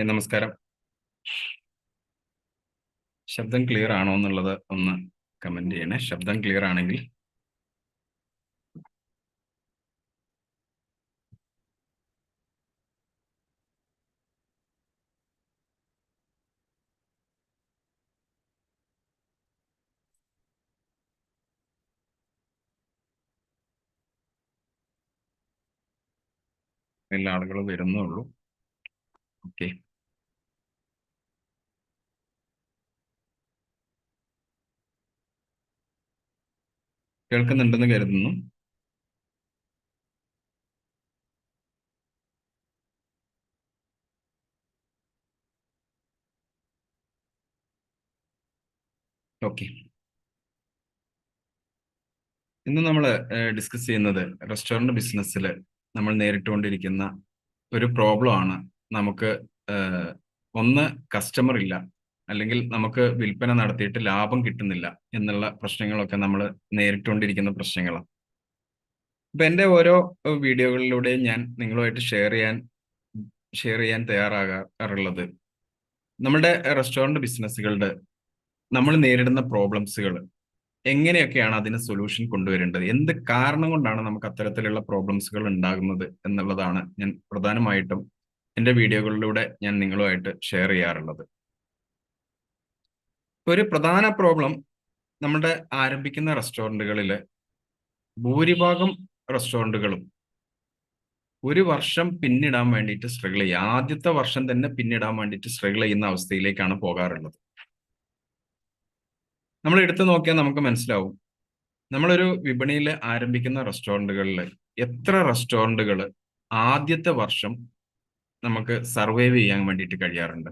നമസ്കാരം. ശബ്ദം ക്ലിയർ ആണോ എന്നുള്ളത് ഒന്ന് കമന്റ് ചെയ്യണേ. ശബ്ദം ക്ലിയർ ആണെങ്കിൽ എല്ലാ ആളുകളും വരുന്നുള്ളൂ. ഓക്കെ, കേൾക്കുന്നുണ്ടെന്ന് കരുതുന്നു. ഓക്കെ, ഇന്ന് നമ്മൾ ഡിസ്കസ് ചെയ്യുന്നത് റെസ്റ്റോറന്റ് ബിസിനസ്സിൽ നമ്മൾ നേരിട്ടുകൊണ്ടിരിക്കുന്ന ഒരു പ്രോബ്ലം ആണ്. നമുക്ക് ഏഹ്, ഒന്ന് കസ്റ്റമർ ഇല്ല, അല്ലെങ്കിൽ നമുക്ക് വിൽപ്പന നടത്തിയിട്ട് ലാഭം കിട്ടുന്നില്ല എന്നുള്ള പ്രശ്നങ്ങളൊക്കെ നമ്മൾ നേരിട്ടുകൊണ്ടിരിക്കുന്ന പ്രശ്നങ്ങളാണ്. ഇപ്പൊ എൻ്റെ ഓരോ വീഡിയോകളിലൂടെയും ഞാൻ നിങ്ങളുമായിട്ട് ഷെയർ ചെയ്യാൻ തയ്യാറാകാറുള്ളത് നമ്മുടെ റെസ്റ്റോറന്റ് ബിസിനസ്സുകളുടെ നമ്മൾ നേരിടുന്ന പ്രോബ്ലംസുകൾ എങ്ങനെയൊക്കെയാണ് അതിന് സൊല്യൂഷൻ കൊണ്ടുവരേണ്ടത്, എന്ത് കാരണം കൊണ്ടാണ് നമുക്ക് അത്തരത്തിലുള്ള പ്രോബ്ലംസുകൾ ഉണ്ടാകുന്നത് എന്നുള്ളതാണ് ഞാൻ പ്രധാനമായിട്ടും എൻ്റെ വീഡിയോകളിലൂടെ ഞാൻ നിങ്ങളുമായിട്ട് ഷെയർ ചെയ്യാറുള്ളത്. ഒരു പ്രധാന പ്രോബ്ലം, നമ്മുടെ ആരംഭിക്കുന്ന റെസ്റ്റോറൻറ്റുകളിൽ ഭൂരിഭാഗം റെസ്റ്റോറൻറ്റുകളും ഒരു വർഷം പിന്നിടാൻ വേണ്ടിയിട്ട് സ്ട്രഗിൾ ചെയ്യുക, ആദ്യത്തെ വർഷം തന്നെ പിന്നിടാൻ വേണ്ടിയിട്ട് സ്ട്രഗിൾ ചെയ്യുന്ന അവസ്ഥയിലേക്കാണ് പോകാറുള്ളത്. നമ്മൾ എടുത്തു നോക്കിയാൽ നമുക്ക് മനസ്സിലാവും, നമ്മളൊരു വിപണിയിൽ ആരംഭിക്കുന്ന റെസ്റ്റോറൻറ്റുകളിൽ എത്ര റെസ്റ്റോറൻറ്റുകൾ ആദ്യത്തെ വർഷം നമുക്ക് സർവൈവ് ചെയ്യാൻ വേണ്ടിയിട്ട് കഴിയാറുണ്ട്.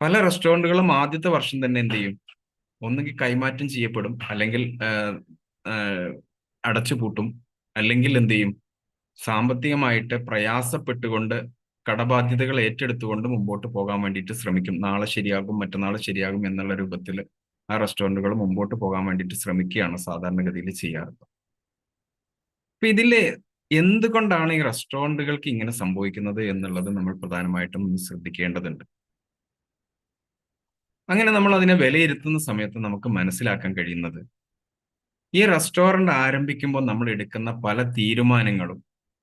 പല റെസ്റ്റോറൻറ്റുകളും ആദ്യത്തെ വർഷം തന്നെ എന്ത് ചെയ്യും, ഒന്നുകിൽ കൈമാറ്റം ചെയ്യപ്പെടും, അല്ലെങ്കിൽ അടച്ചുപൂട്ടും, അല്ലെങ്കിൽ എന്ത് ചെയ്യും, സാമ്പത്തികമായിട്ട് പ്രയാസപ്പെട്ടുകൊണ്ട് കടബാധ്യതകൾ ഏറ്റെടുത്തുകൊണ്ട് മുമ്പോട്ട് പോകാൻ വേണ്ടിയിട്ട് ശ്രമിക്കും. നാളെ ശരിയാകും, മറ്റന്നാൾ ശരിയാകും എന്നുള്ള രൂപത്തിൽ ആ റെസ്റ്റോറൻറ്റുകൾ മുമ്പോട്ട് പോകാൻ വേണ്ടിയിട്ട് ശ്രമിക്കുകയാണ് സാധാരണഗതിയിൽ ചെയ്യാറുള്ളത്. അപ്പൊ ഇതില് എന്തുകൊണ്ടാണ് ഈ റെസ്റ്റോറൻറ്റുകൾക്ക് ഇങ്ങനെ സംഭവിക്കുന്നത് എന്നുള്ളത് നമ്മൾ പ്രധാനമായിട്ടും ശ്രദ്ധിക്കേണ്ടതുണ്ട്. അങ്ങനെ നമ്മൾ അതിനെ വിലയിരുത്തുന്ന സമയത്ത് നമുക്ക് മനസ്സിലാക്കാൻ കഴിയുന്നത്, ഈ റെസ്റ്റോറന്റ് ആരംഭിക്കുമ്പോൾ നമ്മൾ എടുക്കുന്ന പല തീരുമാനങ്ങളും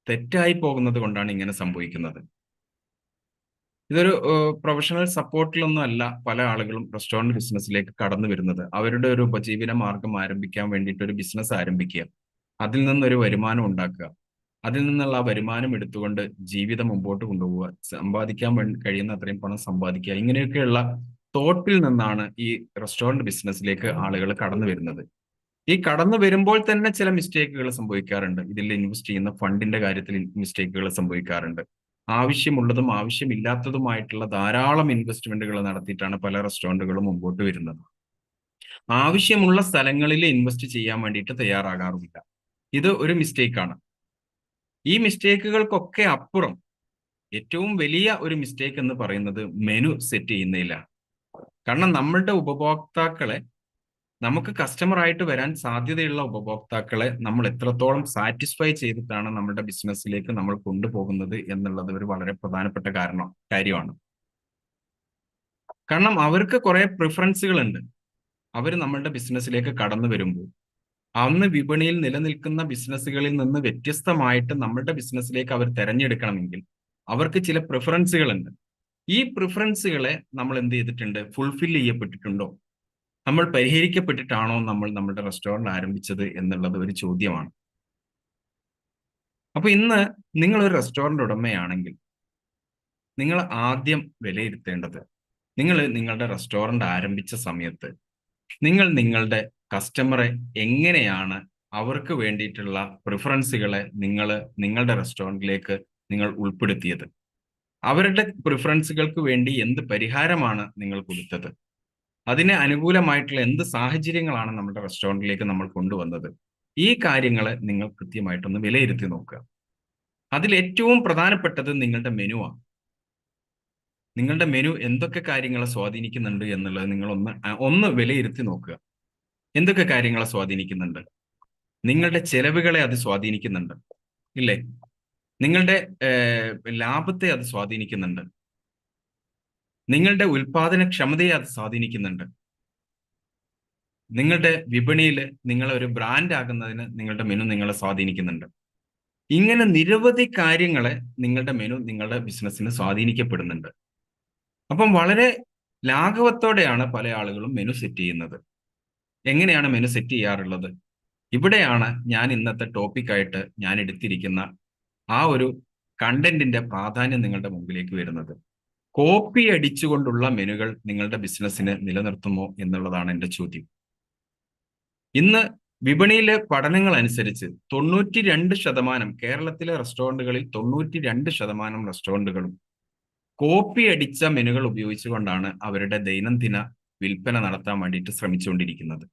തെറ്റായി പോകുന്നത് കൊണ്ടാണ് ഇങ്ങനെ സംഭവിക്കുന്നത്. ഇതൊരു പ്രൊഫഷണൽ സപ്പോർട്ടിലൊന്നും അല്ല പല ആളുകളും റെസ്റ്റോറന്റ് ബിസിനസ്സിലേക്ക് കടന്നു വരുന്നത്. അവരുടെ ഒരു ഉപജീവന മാർഗം ആരംഭിക്കാൻ വേണ്ടിയിട്ട് ഒരു ബിസിനസ് ആരംഭിക്കുക, അതിൽ നിന്നൊരു വരുമാനം ഉണ്ടാക്കുക, അതിൽ നിന്നുള്ള ആ വരുമാനം എടുത്തുകൊണ്ട് ജീവിതം മുമ്പോട്ട് കൊണ്ടുപോവുക, സമ്പാദിക്കാൻ കഴിയുന്ന അത്രയും പണം സമ്പാദിക്കുക, ഇങ്ങനെയൊക്കെയുള്ള തോട്ടിൽ നിന്നാണ് ഈ റെസ്റ്റോറന്റ് ബിസിനസ്സിലേക്ക് ആളുകൾ കടന്നു വരുന്നത്. ഈ കടന്നു വരുമ്പോൾ തന്നെ ചില മിസ്റ്റേക്കുകൾ സംഭവിക്കാറുണ്ട്. ഇതിൽ ഇൻവെസ്റ്റ് ചെയ്യുന്ന ഫണ്ടിന്റെ കാര്യത്തിൽ മിസ്റ്റേക്കുകൾ സംഭവിക്കാറുണ്ട്. ആവശ്യമുള്ളതും ആവശ്യമില്ലാത്തതുമായിട്ടുള്ള ധാരാളം ഇൻവെസ്റ്റ്മെന്റുകൾ നടത്തിയിട്ടാണ് പല റെസ്റ്റോറന്റുകളും മുമ്പോട്ട് വരുന്നത്. ആവശ്യമുള്ള സ്ഥലങ്ങളിൽ ഇൻവെസ്റ്റ് ചെയ്യാൻ വേണ്ടിയിട്ട് തയ്യാറാകാറില്ല. ഇത് ഒരു മിസ്റ്റേക്കാണ്. ഈ മിസ്റ്റേക്കുകൾക്കൊക്കെ അപ്പുറം ഏറ്റവും വലിയ ഒരു മിസ്റ്റേക്ക് എന്ന് പറയുന്നത് മെനു സെറ്റ് ചെയ്യുന്നതിലാണ്. കാരണം നമ്മളുടെ ഉപഭോക്താക്കളെ, നമുക്ക് കസ്റ്റമർ ആയിട്ട് വരാൻ സാധ്യതയുള്ള ഉപഭോക്താക്കളെ നമ്മൾ എത്രത്തോളം സാറ്റിസ്ഫൈ ചെയ്തിട്ടാണ് നമ്മുടെ ബിസിനസ്സിലേക്ക് നമ്മൾ കൊണ്ടുപോകുന്നത് എന്നുള്ളത് ഒരു വളരെ പ്രധാനപ്പെട്ട കാര്യമാണ്. കാരണം അവർക്ക് കുറെ പ്രിഫറൻസുകൾ ഉണ്ട്. അവർ നമ്മളുടെ ബിസിനസ്സിലേക്ക് കടന്നു വരുമ്പോൾ അന്ന് വിപണിയിൽ നിലനിൽക്കുന്ന ബിസിനസ്സുകളിൽ നിന്ന് വ്യത്യസ്തമായിട്ട് നമ്മളുടെ ബിസിനസ്സിലേക്ക് അവർ തിരഞ്ഞെടുക്കണമെങ്കിൽ അവർക്ക് ചില പ്രിഫറൻസുകൾ ഉണ്ട്. ഈ പ്രിഫറൻസുകളെ നമ്മൾ എന്ത് ചെയ്തിട്ടുണ്ട്, ഫുൾഫിൽ ചെയ്യപ്പെട്ടിട്ടുണ്ടോ, നമ്മൾ പരിഹരിക്കപ്പെട്ടിട്ടാണോ നമ്മൾ നമ്മുടെ റെസ്റ്റോറന്റ് ആരംഭിച്ചത് എന്നുള്ളത് ഒരു ചോദ്യമാണ്. അപ്പൊ ഇന്ന് നിങ്ങൾ ഒരു റെസ്റ്റോറന്റ് ഉടമയാണെങ്കിൽ നിങ്ങൾ ആദ്യം വിലയിരുത്തേണ്ടത്, നിങ്ങൾ നിങ്ങളുടെ റെസ്റ്റോറന്റ് ആരംഭിച്ച സമയത്ത് നിങ്ങൾ നിങ്ങളുടെ കസ്റ്റമറെ എങ്ങനെയാണ്, അവർക്ക് വേണ്ടിയിട്ടുള്ള പ്രിഫറൻസുകളെ നിങ്ങളുടെ റെസ്റ്റോറന്റിലേക്ക് നിങ്ങൾ ഉൾപ്പെടുത്തിയത്, അവരുടെ പ്രിഫറൻസുകൾക്ക് വേണ്ടി എന്ത് പരിഹാരമാണ് നിങ്ങൾ കൊടുത്തത്, അതിന് അനുകൂലമായിട്ടുള്ള എന്ത് സാഹചര്യങ്ങളാണ് നമ്മുടെ റെസ്റ്റോറന്റിലേക്ക് നമ്മൾ കൊണ്ടുവന്നത്. ഈ കാര്യങ്ങളെ നിങ്ങൾ കൃത്യമായിട്ടൊന്ന് വിലയിരുത്തി നോക്കുക. അതിൽ ഏറ്റവും പ്രധാനപ്പെട്ടത് നിങ്ങളുടെ മെനു ആണ്. നിങ്ങളുടെ മെനു എന്തൊക്കെ കാര്യങ്ങളെ സ്വാധീനിക്കുന്നുണ്ട് എന്നുള്ളത് നിങ്ങൾ ഒന്ന് വിലയിരുത്തി നോക്കുക. എന്തൊക്കെ കാര്യങ്ങളെ സ്വാധീനിക്കുന്നുണ്ട്? നിങ്ങളുടെ ചെലവുകളെ അത് സ്വാധീനിക്കുന്നുണ്ട്, ഇല്ലേ? നിങ്ങളുടെ ലാഭത്തെ അത് സ്വാധീനിക്കുന്നുണ്ട്. നിങ്ങളുടെ ഉൽപാദനക്ഷമതയെ അത് സ്വാധീനിക്കുന്നുണ്ട്. നിങ്ങളുടെ വിപണിയിൽ നിങ്ങൾ ഒരു ബ്രാൻഡ് ആകുന്നതിന് നിങ്ങളുടെ മെനു നിങ്ങളെ സ്വാധീനിക്കുന്നുണ്ട്. ഇങ്ങനെ നിരവധി കാര്യങ്ങളെ നിങ്ങളുടെ മെനു നിങ്ങളുടെ ബിസിനസ്സിന് സ്വാധീനിക്കപ്പെടുന്നുണ്ട്. അപ്പം വളരെ ലാഘവത്തോടെയാണ് പല ആളുകളും മെനു സെറ്റ് ചെയ്യുന്നത്. എങ്ങനെയാണ് മെനു സെറ്റ് ചെയ്യാറുള്ളത്? ഇവിടെയാണ് ഞാൻ ഇന്നത്തെ ടോപ്പിക്കായിട്ട് ഞാൻ എടുത്തിരിക്കുന്ന ആ ഒരു കണ്ടന്റിന്റെ പ്രാധാന്യം നിങ്ങളുടെ മുമ്പിലേക്ക് വരുന്നത്. കോപ്പി അടിച്ചുകൊണ്ടുള്ള മെനുകൾ നിങ്ങളുടെ ബിസിനസ്സിന് നിലനിർത്തുമോ എന്നുള്ളതാണ് എൻ്റെ ചോദ്യം. ഇന്ന് വിപണിയിലെ പഠനങ്ങൾ അനുസരിച്ച് 92% കേരളത്തിലെ റെസ്റ്റോറന്റുകളിൽ 92% റെസ്റ്റോറന്റുകളും കോപ്പി അടിച്ച മെനുകൾ ഉപയോഗിച്ചുകൊണ്ടാണ് അവരുടെ ദൈനംദിന വിൽപ്പന നടത്താൻ വേണ്ടിയിട്ട് ശ്രമിച്ചുകൊണ്ടിരിക്കുന്നത്.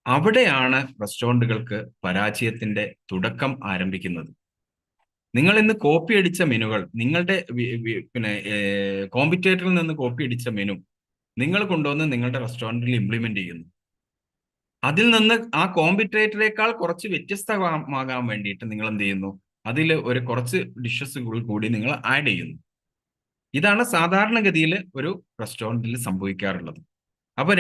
അവിടെയാണ് റെസ്റ്റോറന്റുകൾക്ക് പരാജയത്തിന്റെ തുടക്കം ആരംഭിക്കുന്നത്. നിങ്ങൾ ഇന്ന് കോപ്പി അടിച്ച മെനുകൾ, നിങ്ങളുടെ പിന്നെ കോമ്പറ്റേറ്ററിൽ നിന്ന് കോപ്പി അടിച്ച മെനു നിങ്ങൾ കൊണ്ടുവന്ന് നിങ്ങളുടെ റെസ്റ്റോറന്റിൽ ഇംപ്ലിമെന്റ് ചെയ്യുന്നു. അതിൽ നിന്ന് ആ കോമ്പറ്റേറ്ററേക്കാൾ കുറച്ച് വ്യത്യസ്തമാകാൻ വേണ്ടിയിട്ട് നിങ്ങൾ എന്ത് ചെയ്യുന്നു? അതിൽ ഒരു കുറച്ച് ഡിഷസുകൾ കൂടി നിങ്ങൾ ആഡ് ചെയ്യുന്നു. ഇതാണ് സാധാരണഗതിയിൽ ഒരു റെസ്റ്റോറന്റിൽ സംഭവിക്കാറുള്ളത്. അപ്പൊ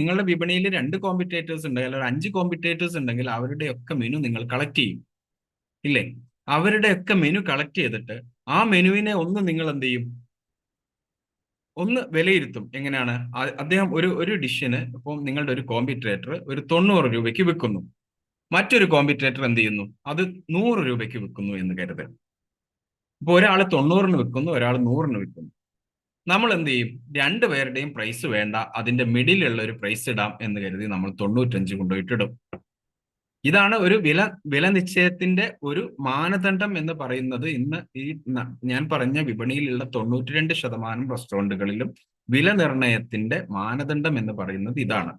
നിങ്ങളുടെ വിപണിയിൽ 2 കോമ്പറ്റേറ്റേഴ്സ് ഉണ്ടെങ്കിൽ, അല്ലെങ്കിൽ 5 കോമ്പറ്റേറ്റേഴ്സ് ഉണ്ടെങ്കിൽ അവരുടെയൊക്കെ മെനു നിങ്ങൾ കളക്ട് ചെയ്യും, ഇല്ലേ? അവരുടെയൊക്കെ മെനു കളക്ട് ചെയ്തിട്ട് ആ മെനുവിനെ ഒന്ന് നിങ്ങൾ എന്ത് ചെയ്യും? ഒന്ന് വിലയിരുത്തും. എങ്ങനെയാണ്? അദ്ദേഹം ഒരു ഡിഷിന് ഇപ്പം നിങ്ങളുടെ ഒരു കോമ്പറ്റേറ്റർ ഒരു 90 രൂപയ്ക്ക് വിൽക്കുന്നു, മറ്റൊരു കോമ്പറ്റേറ്റർ എന്ത് ചെയ്യുന്നു? അത് 100 രൂപയ്ക്ക് വിൽക്കുന്നു എന്ന് കരുതുക. ഇപ്പൊ ഒരാൾ 90-ന് വിൽക്കുന്നു, ഒരാൾ 100-ന് വിൽക്കുന്നു. നമ്മൾ എന്ത് ചെയ്യും? രണ്ടുപേരുടെയും പ്രൈസ് വേണ്ട, അതിന്റെ മിഡിലുള്ള ഒരു പ്രൈസ് ഇടാം എന്ന് കരുതി നമ്മൾ 95 കൊണ്ടുപോയിട്ടിടും. ഇതാണ് ഒരു വില നിശ്ചയത്തിന്റെ ഒരു മാനദണ്ഡം എന്ന് പറയുന്നത്. ഇന്ന് ഞാൻ പറഞ്ഞ വിപണിയിലുള്ള 92% റെസ്റ്റോറന്റുകളിലും വില നിർണയത്തിന്റെ മാനദണ്ഡം എന്ന് പറയുന്നത് ഇതാണ്.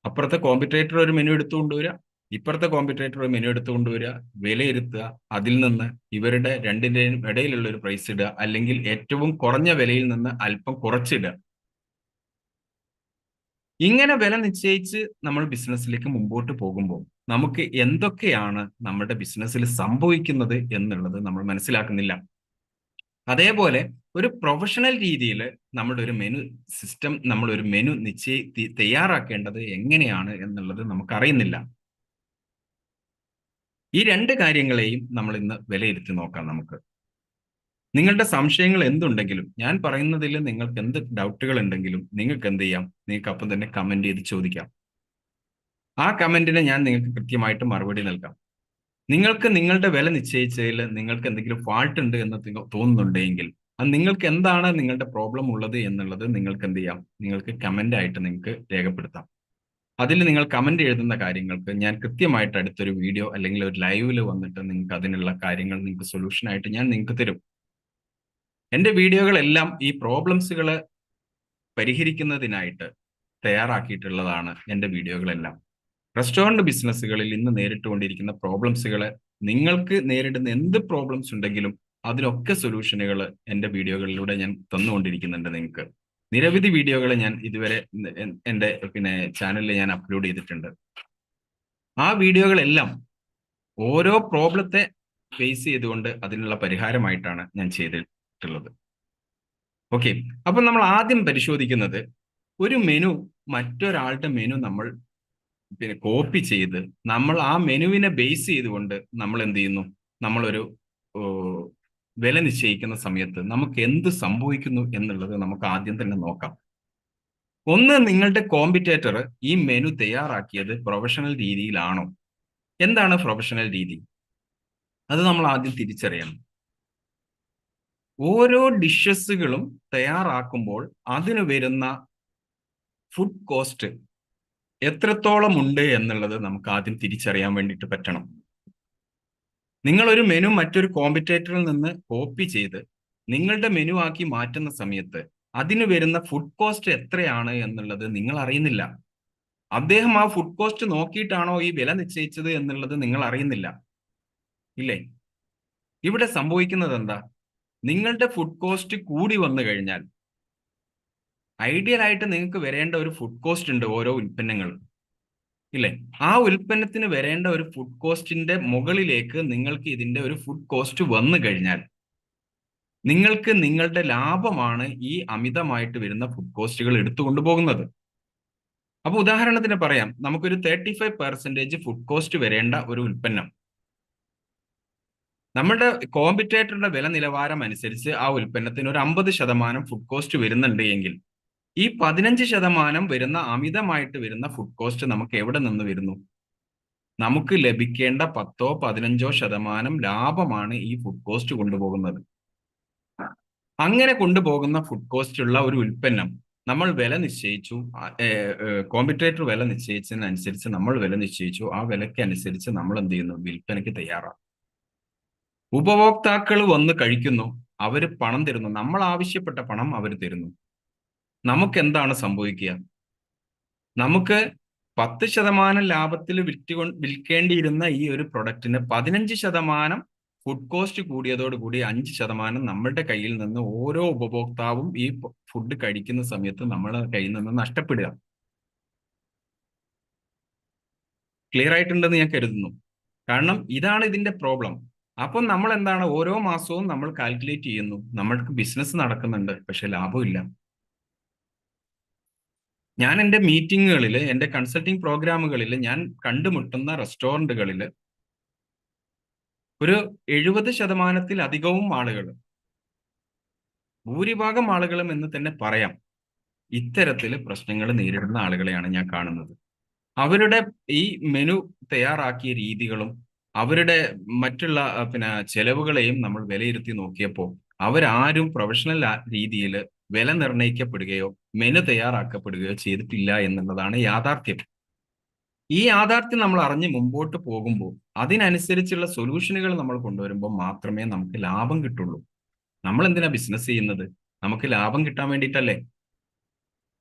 അപ്പുറത്തെ കോമ്പറ്റേറ്റർ ഒരു മെനു എടുത്തുകൊണ്ടുവരിക, ഇപ്പുറത്തെ കോമ്പറ്റേറ്റർ ഒരു മെനു എടുത്തുകൊണ്ടുവരിക, വിലയിരുത്തുക, അതിൽ നിന്ന് ഇവരുടെ രണ്ടിന്റെയും ഇടയിലുള്ള ഒരു പ്രൈസ് ഇടുക, അല്ലെങ്കിൽ ഏറ്റവും കുറഞ്ഞ വിലയിൽ നിന്ന് അല്പം കുറച്ചിടുക. ഇങ്ങനെ വില നിശ്ചയിച്ച് നമ്മൾ ബിസിനസ്സിലേക്ക് മുമ്പോട്ട് പോകുമ്പോൾ നമുക്ക് എന്തൊക്കെയാണ് നമ്മുടെ ബിസിനസ്സിൽ സംഭവിക്കുന്നത് എന്നുള്ളത് നമ്മൾ മനസ്സിലാക്കുന്നില്ല. അതേപോലെ ഒരു പ്രൊഫഷണൽ രീതിയിൽ നമ്മുടെ ഒരു മെനു സിസ്റ്റം, നമ്മൾ ഒരു മെനു തയ്യാറാക്കേണ്ടത് എങ്ങനെയാണ് എന്നുള്ളത് നമുക്കറിയുന്നില്ല. ഈ 2 കാര്യങ്ങളെയും നമ്മൾ ഇന്ന് വിലയിരുത്തി നോക്കാം. നമുക്ക് നിങ്ങളുടെ സംശയങ്ങൾ എന്തുണ്ടെങ്കിലും, ഞാൻ പറയുന്നതിൽ നിങ്ങൾക്ക് എന്ത് ഡൗട്ടുകൾ ഉണ്ടെങ്കിലും നിങ്ങൾക്ക് എന്ത് ചെയ്യാം? നിങ്ങൾക്ക് അപ്പം തന്നെ കമന്റ് ചെയ്ത് ചോദിക്കാം. ആ കമന്റിന് ഞാൻ നിങ്ങൾക്ക് കൃത്യമായിട്ട് മറുപടി നൽകാം. നിങ്ങൾക്ക് നിങ്ങളുടെ വില നിശ്ചയിച്ചതിൽ നിങ്ങൾക്ക് എന്തെങ്കിലും ഫാൾട്ട് ഉണ്ട് എന്ന് തോന്നുന്നുണ്ടെങ്കിൽ, അത് നിങ്ങൾക്ക് എന്താണ് നിങ്ങളുടെ പ്രോബ്ലം ഉള്ളത് എന്നുള്ളത് നിങ്ങൾക്ക് എന്ത് ചെയ്യാം? നിങ്ങൾക്ക് കമന്റ് ആയിട്ട് നിങ്ങൾക്ക് രേഖപ്പെടുത്താം. അതിൽ നിങ്ങൾ കമന്റ് എഴുതുന്ന കാര്യങ്ങൾക്ക് ഞാൻ കൃത്യമായിട്ട് അടുത്തൊരു വീഡിയോ അല്ലെങ്കിൽ ഒരു ലൈവിൽ വന്നിട്ട് നിങ്ങൾക്ക് അതിനുള്ള കാര്യങ്ങൾ നിങ്ങൾക്ക് സൊല്യൂഷൻ ആയിട്ട് ഞാൻ നിങ്ങൾക്ക് തരും. എൻ്റെ വീഡിയോകളെല്ലാം ഈ പ്രോബ്ലംസുകൾ പരിഹരിക്കുന്നതിനായിട്ട് തയ്യാറാക്കിയിട്ടുള്ളതാണ് എൻ്റെ വീഡിയോകളെല്ലാം. റെസ്റ്റോറന്റ് ബിസിനസ്സുകളിൽ ഇന്ന് നേരിട്ടുകൊണ്ടിരിക്കുന്ന പ്രോബ്ലംസുകളെ, നിങ്ങൾക്ക് നേരിടുന്ന എന്ത് പ്രോബ്ലംസ് ഉണ്ടെങ്കിലും അതിനൊക്കെ സൊല്യൂഷനുകൾ എൻ്റെ വീഡിയോകളിലൂടെ ഞാൻ തന്നുകൊണ്ടിരിക്കുന്നുണ്ട്. നിങ്ങൾക്ക് നിരവധി വീഡിയോകൾ ഞാൻ ഇതുവരെ എൻ്റെ ചാനലിൽ ഞാൻ അപ്ലോഡ് ചെയ്തിട്ടുണ്ട്. ആ വീഡിയോകളെല്ലാം ഓരോ പ്രോബ്ലത്തെ ഫേസ് ചെയ്തുകൊണ്ട് അതിനുള്ള പരിഹാരമായിട്ടാണ് ഞാൻ ചെയ്തിട്ടുള്ളത്. ഓക്കെ, അപ്പൊ നമ്മൾ ആദ്യം പരിശോധിക്കുന്നത് ഒരു മെനു, മറ്റൊരാളുടെ മെനു നമ്മൾ കോപ്പി ചെയ്ത് നമ്മൾ ആ മെനുവിനെ ബേസ് ചെയ്തുകൊണ്ട് നമ്മൾ എന്ത് ചെയ്യുന്നു? നമ്മളൊരു വില നിശ്ചയിക്കുന്ന സമയത്ത് നമുക്ക് എന്ത് സംഭവിക്കുന്നു എന്നുള്ളത് നമുക്ക് ആദ്യം തന്നെ നോക്കാം. ഒന്ന്, നിങ്ങളുടെ കോമ്പറ്റേറ്റർ ഈ മെനു തയ്യാറാക്കിയത് പ്രൊഫഷണൽ രീതിയിലാണോ? എന്താണ് പ്രൊഫഷണൽ രീതി? അത് നമ്മൾ ആദ്യം തിരിച്ചറിയണം. ഓരോ ഡിഷസുകളും തയ്യാറാക്കുമ്പോൾ അതിന് വരുന്ന ഫുഡ് കോസ്റ്റ് എത്രത്തോളം ഉണ്ട് എന്നുള്ളത് നമുക്ക് ആദ്യം തിരിച്ചറിയാൻ വേണ്ടിയിട്ട് പറ്റണം. നിങ്ങളൊരു മെനു മറ്റൊരു കോമ്പറ്റേറ്ററിൽ നിന്ന് കോപ്പി ചെയ്ത് നിങ്ങളുടെ മെനു ആക്കി മാറ്റുന്ന സമയത്ത് അതിന് വരുന്ന ഫുഡ് കോസ്റ്റ് എത്രയാണ് എന്നുള്ളത് നിങ്ങൾ അറിയുന്നില്ല. അദ്ദേഹം ആ ഫുഡ് കോസ്റ്റ് നോക്കിയിട്ടാണോ ഈ വില നിശ്ചയിച്ചത് എന്നുള്ളത് നിങ്ങൾ അറിയുന്നില്ല, ഇല്ലേ? ഇവിടെ സംഭവിക്കുന്നത് എന്താ? നിങ്ങളുടെ ഫുഡ് കോസ്റ്റ് കൂടി വന്നു കഴിഞ്ഞാൽ, ഐഡിയൽ ആയിട്ട് നിങ്ങൾക്ക് വരേണ്ട ഒരു ഫുഡ് കോസ്റ്റ് ഉണ്ട് ഓരോ ഉൽപ്പന്നങ്ങളും. ഇല്ലേ? ആ ഉൽപ്പന്നത്തിന് വരേണ്ട ഒരു ഫുഡ് കോസ്റ്റിന്റെ മുകളിലേക്ക് നിങ്ങൾക്ക് ഇതിന്റെ ഒരു ഫുഡ് കോസ്റ്റ് വന്നു കഴിഞ്ഞാൽ നിങ്ങൾക്ക് നിങ്ങളുടെ ലാഭമാണ് ഈ അമിതമായിട്ട് വരുന്ന ഫുഡ് കോസ്റ്റുകൾ എടുത്തുകൊണ്ട് പോകുന്നത്. അപ്പൊ ഉദാഹരണത്തിന് പറയാം, നമുക്കൊരു 35% ഫുഡ് കോസ്റ്റ് വരേണ്ട ഒരു ഉൽപ്പന്നം നമ്മുടെ കോമ്പറ്റേറ്ററുടെ വില നിലവാരം അനുസരിച്ച് ആ ഉൽപ്പന്നത്തിന് ഒരു 50% ഫുഡ് കോസ്റ്റ് വരുന്നുണ്ട് എങ്കിൽ ഈ 15% വരുന്ന അമിതമായിട്ട് വരുന്ന ഫുഡ് കോസ്റ്റ് നമുക്ക് എവിടെ നിന്ന് വരുന്നു? നമുക്ക് ലഭിക്കേണ്ട 10-15% ലാഭമാണ് ഈ ഫുഡ് കോസ്റ്റ് കൊണ്ടുപോകുന്നത്. അങ്ങനെ കൊണ്ടുപോകുന്ന ഫുഡ് കോസ്റ്റ് ഉള്ള ഒരു ഉൽപ്പന്നം നമ്മൾ വില നിശ്ചയിച്ചു, കോമ്പറ്റേറ്റർ വില നിശ്ചയിച്ചതിനനുസരിച്ച് നമ്മൾ വില നിശ്ചയിച്ചു, ആ വിലയ്ക്ക് അനുസരിച്ച് നമ്മൾ എന്ത് ചെയ്യുന്നു? വിൽപ്പനയ്ക്ക് തയ്യാറാണ്. ഉപഭോക്താക്കൾ വന്ന് കഴിക്കുന്നു, അവര് പണം തരുന്നു, നമ്മൾ ആവശ്യപ്പെട്ട പണം അവർ തരുന്നു. നമുക്ക് എന്താണ് സംഭവിക്കുക? നമുക്ക് 10% ലാഭത്തിൽ വിൽക്കേണ്ടിയിരുന്ന ഈ ഒരു പ്രൊഡക്റ്റിന് 15% ഫുഡ് കോസ്റ്റ് കൂടിയതോടുകൂടി 5% നമ്മളുടെ കയ്യിൽ നിന്ന് ഓരോ ഉപഭോക്താവും ഈ ഫുഡ് കഴിക്കുന്ന സമയത്ത് നമ്മുടെ കയ്യിൽ നിന്ന് നഷ്ടപ്പെടുക. ക്ലിയർ ആയിട്ടുണ്ടെന്ന് ഞാൻ കരുതുന്നു. കാരണം ഇതാണ് ഇതിന്റെ പ്രോബ്ലം. അപ്പം നമ്മൾ എന്താണ്, ഓരോ മാസവും നമ്മൾ കാൽക്കുലേറ്റ് ചെയ്യുന്നു, നമ്മൾക്ക് ബിസിനസ് നടക്കുന്നുണ്ട്, പക്ഷെ ലാഭമില്ല. ഞാൻ എൻ്റെ മീറ്റിങ്ങുകളിൽ, എൻ്റെ കൺസൾട്ടിങ് പ്രോഗ്രാമുകളിൽ ഞാൻ കണ്ടുമുട്ടുന്ന റെസ്റ്റോറൻറ്റുകളിൽ ഒരു 70%-അധികവും ആളുകൾ, ഭൂരിഭാഗം ആളുകളും എന്ന് തന്നെ പറയാം, ഇത്തരത്തിൽ പ്രശ്നങ്ങൾ നേരിടുന്ന ആളുകളെയാണ് ഞാൻ കാണുന്നത്. അവരുടെ ഈ മെനു തയ്യാറാക്കിയ രീതികളും അവരുടെ മറ്റുള്ള ചെലവുകളെയും നമ്മൾ വിലയിരുത്തി നോക്കിയപ്പോൾ അവരാരും പ്രൊഫഷണൽ രീതിയിൽ വില നിർണ്ണയിക്കപ്പെടുകയോ മെനു തയ്യാറാക്കപ്പെടുകയോ ചെയ്തിട്ടില്ല എന്നുള്ളതാണ് യാഥാർത്ഥ്യം. ഈ യാഥാർത്ഥ്യം നമ്മൾ അറിഞ്ഞ് മുമ്പോട്ട് പോകുമ്പോൾ അതിനനുസരിച്ചുള്ള സൊല്യൂഷനുകൾ നമ്മൾ കൊണ്ടുവരുമ്പോൾ മാത്രമേ നമുക്ക് ലാഭം കിട്ടുള്ളൂ. നമ്മൾ എന്തിനാ ബിസിനസ് ചെയ്യുന്നത്? നമുക്ക് ലാഭം കിട്ടാൻ വേണ്ടിയിട്ടല്ലേ?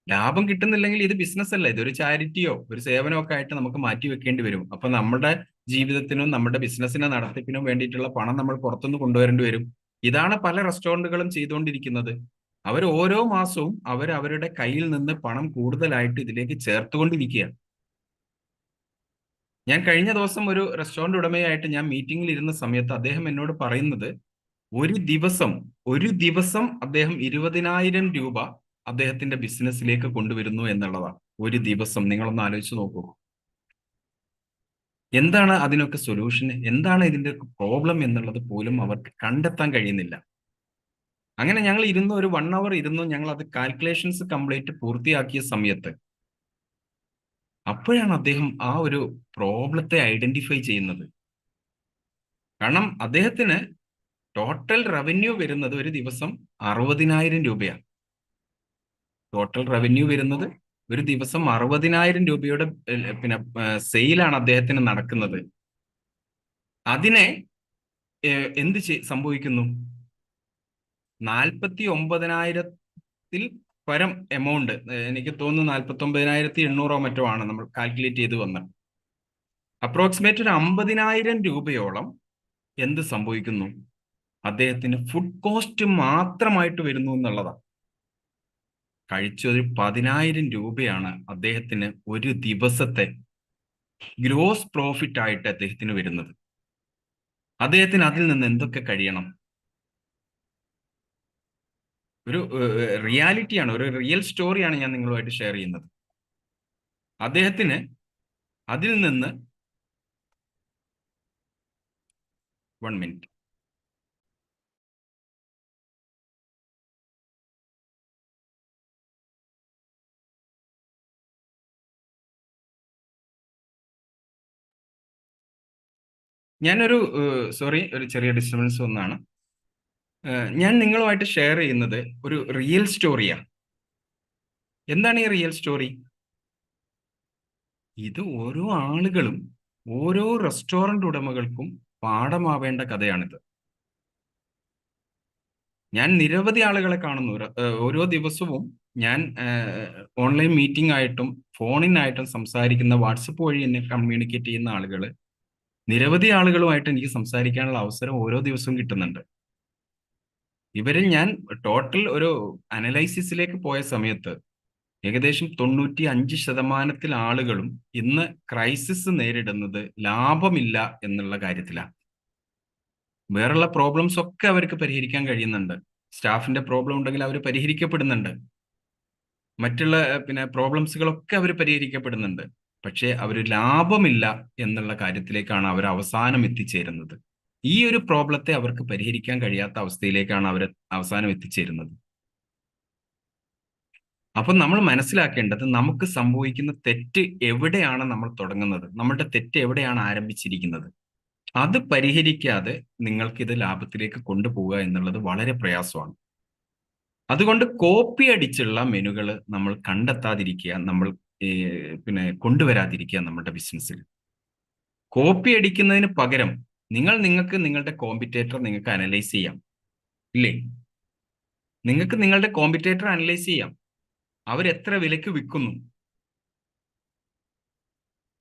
ലാഭം കിട്ടുന്നില്ലെങ്കിൽ ഇത് ബിസിനസ് അല്ല, ഇതൊരു ചാരിറ്റിയോ ഒരു സേവനമോ ഒക്കെ ആയിട്ട് നമുക്ക് മാറ്റി വെക്കേണ്ടി വരും. അപ്പൊ നമ്മുടെ ജീവിതത്തിനും നമ്മുടെ ബിസിനസിന്റെ നടത്തിപ്പിനും വേണ്ടിയിട്ടുള്ള പണം നമ്മൾ പുറത്തുനിന്ന് കൊണ്ടുവരേണ്ടി വരും. ഇതാണ് പല റെസ്റ്റോറന്റുകളും ചെയ്തുകൊണ്ടിരിക്കുന്നത്. അവർ ഓരോ മാസവും അവരുടെ കയ്യിൽ നിന്ന് പണം കൂടുതലായിട്ട് ഇതിലേക്ക് ചേർത്തുകൊണ്ടിരിക്കുക. ഞാൻ കഴിഞ്ഞ ദിവസം ഒരു റെസ്റ്റോറന്റ് ഉടമയായിട്ട് ഞാൻ മീറ്റിംഗിൽ ഇരുന്ന സമയത്ത് അദ്ദേഹം എന്നോട് പറയുന്നത്, ഒരു ദിവസം അദ്ദേഹം 20,000 രൂപ അദ്ദേഹത്തിന്റെ ബിസിനസ്സിലേക്ക് കൊണ്ടുവരുന്നു എന്നുള്ളതാണ്. ഒരു ദിവസം നിങ്ങളൊന്ന് ആലോചിച്ച് നോക്കൂ. എന്താണ് അതിനൊക്കെ സൊല്യൂഷൻ, എന്താണ് ഇതിന്റെ പ്രോബ്ലം എന്നുള്ളത് പോലും അവർക്ക് കണ്ടെത്താൻ കഴിയുന്നില്ല. അങ്ങനെ ഞങ്ങൾ ഇരുന്ന് ഒരു 1 അവർ ഇരുന്നു, ഞങ്ങൾ അത് കാൽക്കുലേഷൻസ് കംപ്ലീറ്റ് പൂർത്തിയാക്കിയ സമയത്ത് അപ്പോഴാണ് അദ്ദേഹം ആ ഒരു പ്രോബ്ലത്തെ ഐഡന്റിഫൈ ചെയ്യുന്നത്. കാരണം അദ്ദേഹത്തിന് ടോട്ടൽ റവന്യൂ വരുന്നത് ഒരു ദിവസം 60,000 രൂപയാണ്. ടോട്ടൽ റവന്യൂ വരുന്നത് ഒരു ദിവസം 60,000 രൂപയുടെ സെയിലാണ് അദ്ദേഹത്തിന് നടക്കുന്നത്. അതിനെ എന്ത് സംഭവിക്കുന്നു? 49,000-ൽ പരം എമൗണ്ട്, എനിക്ക് തോന്നുന്നു 49,800 മറ്റോ ആണ് നമ്മൾ കാൽക്കുലേറ്റ് ചെയ്ത് വന്നത്. അപ്രോക്സിമേറ്റ് ഒരു 50,000 രൂപയോളം എന്ത് സംഭവിക്കുന്നു? അദ്ദേഹത്തിന് ഫുഡ് കോസ്റ്റ് മാത്രമായിട്ട് വരുന്നു എന്നുള്ളതാണ്. കഴിച്ചൊരു 10,000 രൂപയാണ് അദ്ദേഹത്തിന് ഒരു ദിവസത്തെ ഗ്രോസ് പ്രോഫിറ്റ് ആയിട്ട് അദ്ദേഹത്തിന് വരുന്നത്. അദ്ദേഹത്തിന് അതിൽ നിന്ന് എന്തൊക്കെ കഴിയണം? ഒരു റിയാലിറ്റിയാണ്, ഒരു റിയൽ സ്റ്റോറിയാണ് ഞാൻ നിങ്ങളുമായിട്ട് ഷെയർ ചെയ്യുന്നത്. അദ്ദേഹത്തിന് അതിൽ നിന്ന് 1 മിനിറ്റ്, ഞാനൊരു സോറി, ഒരു ചെറിയ ഡിസ്റ്റർബൻസ് ഒന്നാണ്. ഞാൻ നിങ്ങളുമായിട്ട് ഷെയർ ചെയ്യുന്നത് ഒരു റിയൽ സ്റ്റോറിയാണ്. എന്താണ് ഈ റിയൽ സ്റ്റോറി? ഇത് ഓരോ ആളുകളും, ഓരോ റെസ്റ്റോറന്റ് ഉടമകൾക്കും പാഠമാവേണ്ട കഥയാണിത്. ഞാൻ നിരവധി ആളുകളെ കാണുന്നു. ഓരോ ദിവസവും ഞാൻ ഓൺലൈൻ മീറ്റിംഗ് ആയിട്ടും ഫോണിനായിട്ടും സംസാരിക്കുന്ന, വാട്സപ്പ് വഴി എന്നെ കമ്മ്യൂണിക്കേറ്റ് ചെയ്യുന്ന ആളുകൾ, നിരവധി ആളുകളുമായിട്ട് എനിക്ക് സംസാരിക്കാനുള്ള അവസരം ഓരോ ദിവസവും കിട്ടുന്നുണ്ട്. ഇവരിൽ ഞാൻ ടോട്ടൽ ഒരു അനലൈസിസിലേക്ക് പോയ സമയത്ത് ഏകദേശം 95% ആളുകളും ഇന്ന് ക്രൈസിസ് നേരിടുന്നത് ലാഭമില്ല എന്നുള്ള കാര്യത്തിലാണ്. വേറുള്ള പ്രോബ്ലംസ് ഒക്കെ അവർക്ക് പരിഹരിക്കാൻ കഴിയുന്നുണ്ട്. സ്റ്റാഫിന്റെ പ്രോബ്ലം ഉണ്ടെങ്കിൽ അവർ പരിഹരിക്കപ്പെടുന്നുണ്ട്. മറ്റുള്ള പിന്നെ പ്രോബ്ലംസുകളൊക്കെ അവർ പരിഹരിക്കപ്പെടുന്നുണ്ട്. പക്ഷേ അവർ ലാഭമില്ല എന്നുള്ള കാര്യത്തിലേക്കാണ് അവർ അവസാനം എത്തിച്ചേരുന്നത്. ഈ ഒരു പ്രോബ്ലത്തെ അവർക്ക് പരിഹരിക്കാൻ കഴിയാത്ത അവസ്ഥയിലേക്കാണ് അവർ അവസാനം എത്തിച്ചേരുന്നത്. അപ്പൊ നമ്മൾ മനസ്സിലാക്കേണ്ടത് നമുക്ക് സംഭവിക്കുന്ന തെറ്റ് എവിടെയാണ് നമ്മൾ തുടങ്ങുന്നത്, നമ്മുടെ തെറ്റ് എവിടെയാണ് ആരംഭിച്ചിരിക്കുന്നത്. അത് പരിഹരിക്കാതെ നിങ്ങൾക്കിത് ലാഭത്തിലേക്ക് കൊണ്ടുപോവുക എന്നുള്ളത് വളരെ പ്രയാസമാണ്. അതുകൊണ്ട് കോപ്പി അടിച്ചുള്ള മെനുകൾ നമ്മൾ കണ്ടെത്താതിരിക്കുക, നമ്മൾ പിന്നെ കൊണ്ടുവരാതിരിക്കുക നമ്മുടെ ബിസിനസ്സിൽ. കോപ്പി അടിക്കുന്നതിന് പകരം നിങ്ങൾക്ക് നിങ്ങളുടെ കോമ്പറ്റേറ്റർ നിങ്ങൾക്ക് അനലൈസ് ചെയ്യാം, ഇല്ലേ? നിങ്ങൾക്ക് നിങ്ങളുടെ കോമ്പറ്റേറ്റർ അനലൈസ് ചെയ്യാം. അവരെത്ര വിലക്ക് വിൽക്കുന്നു,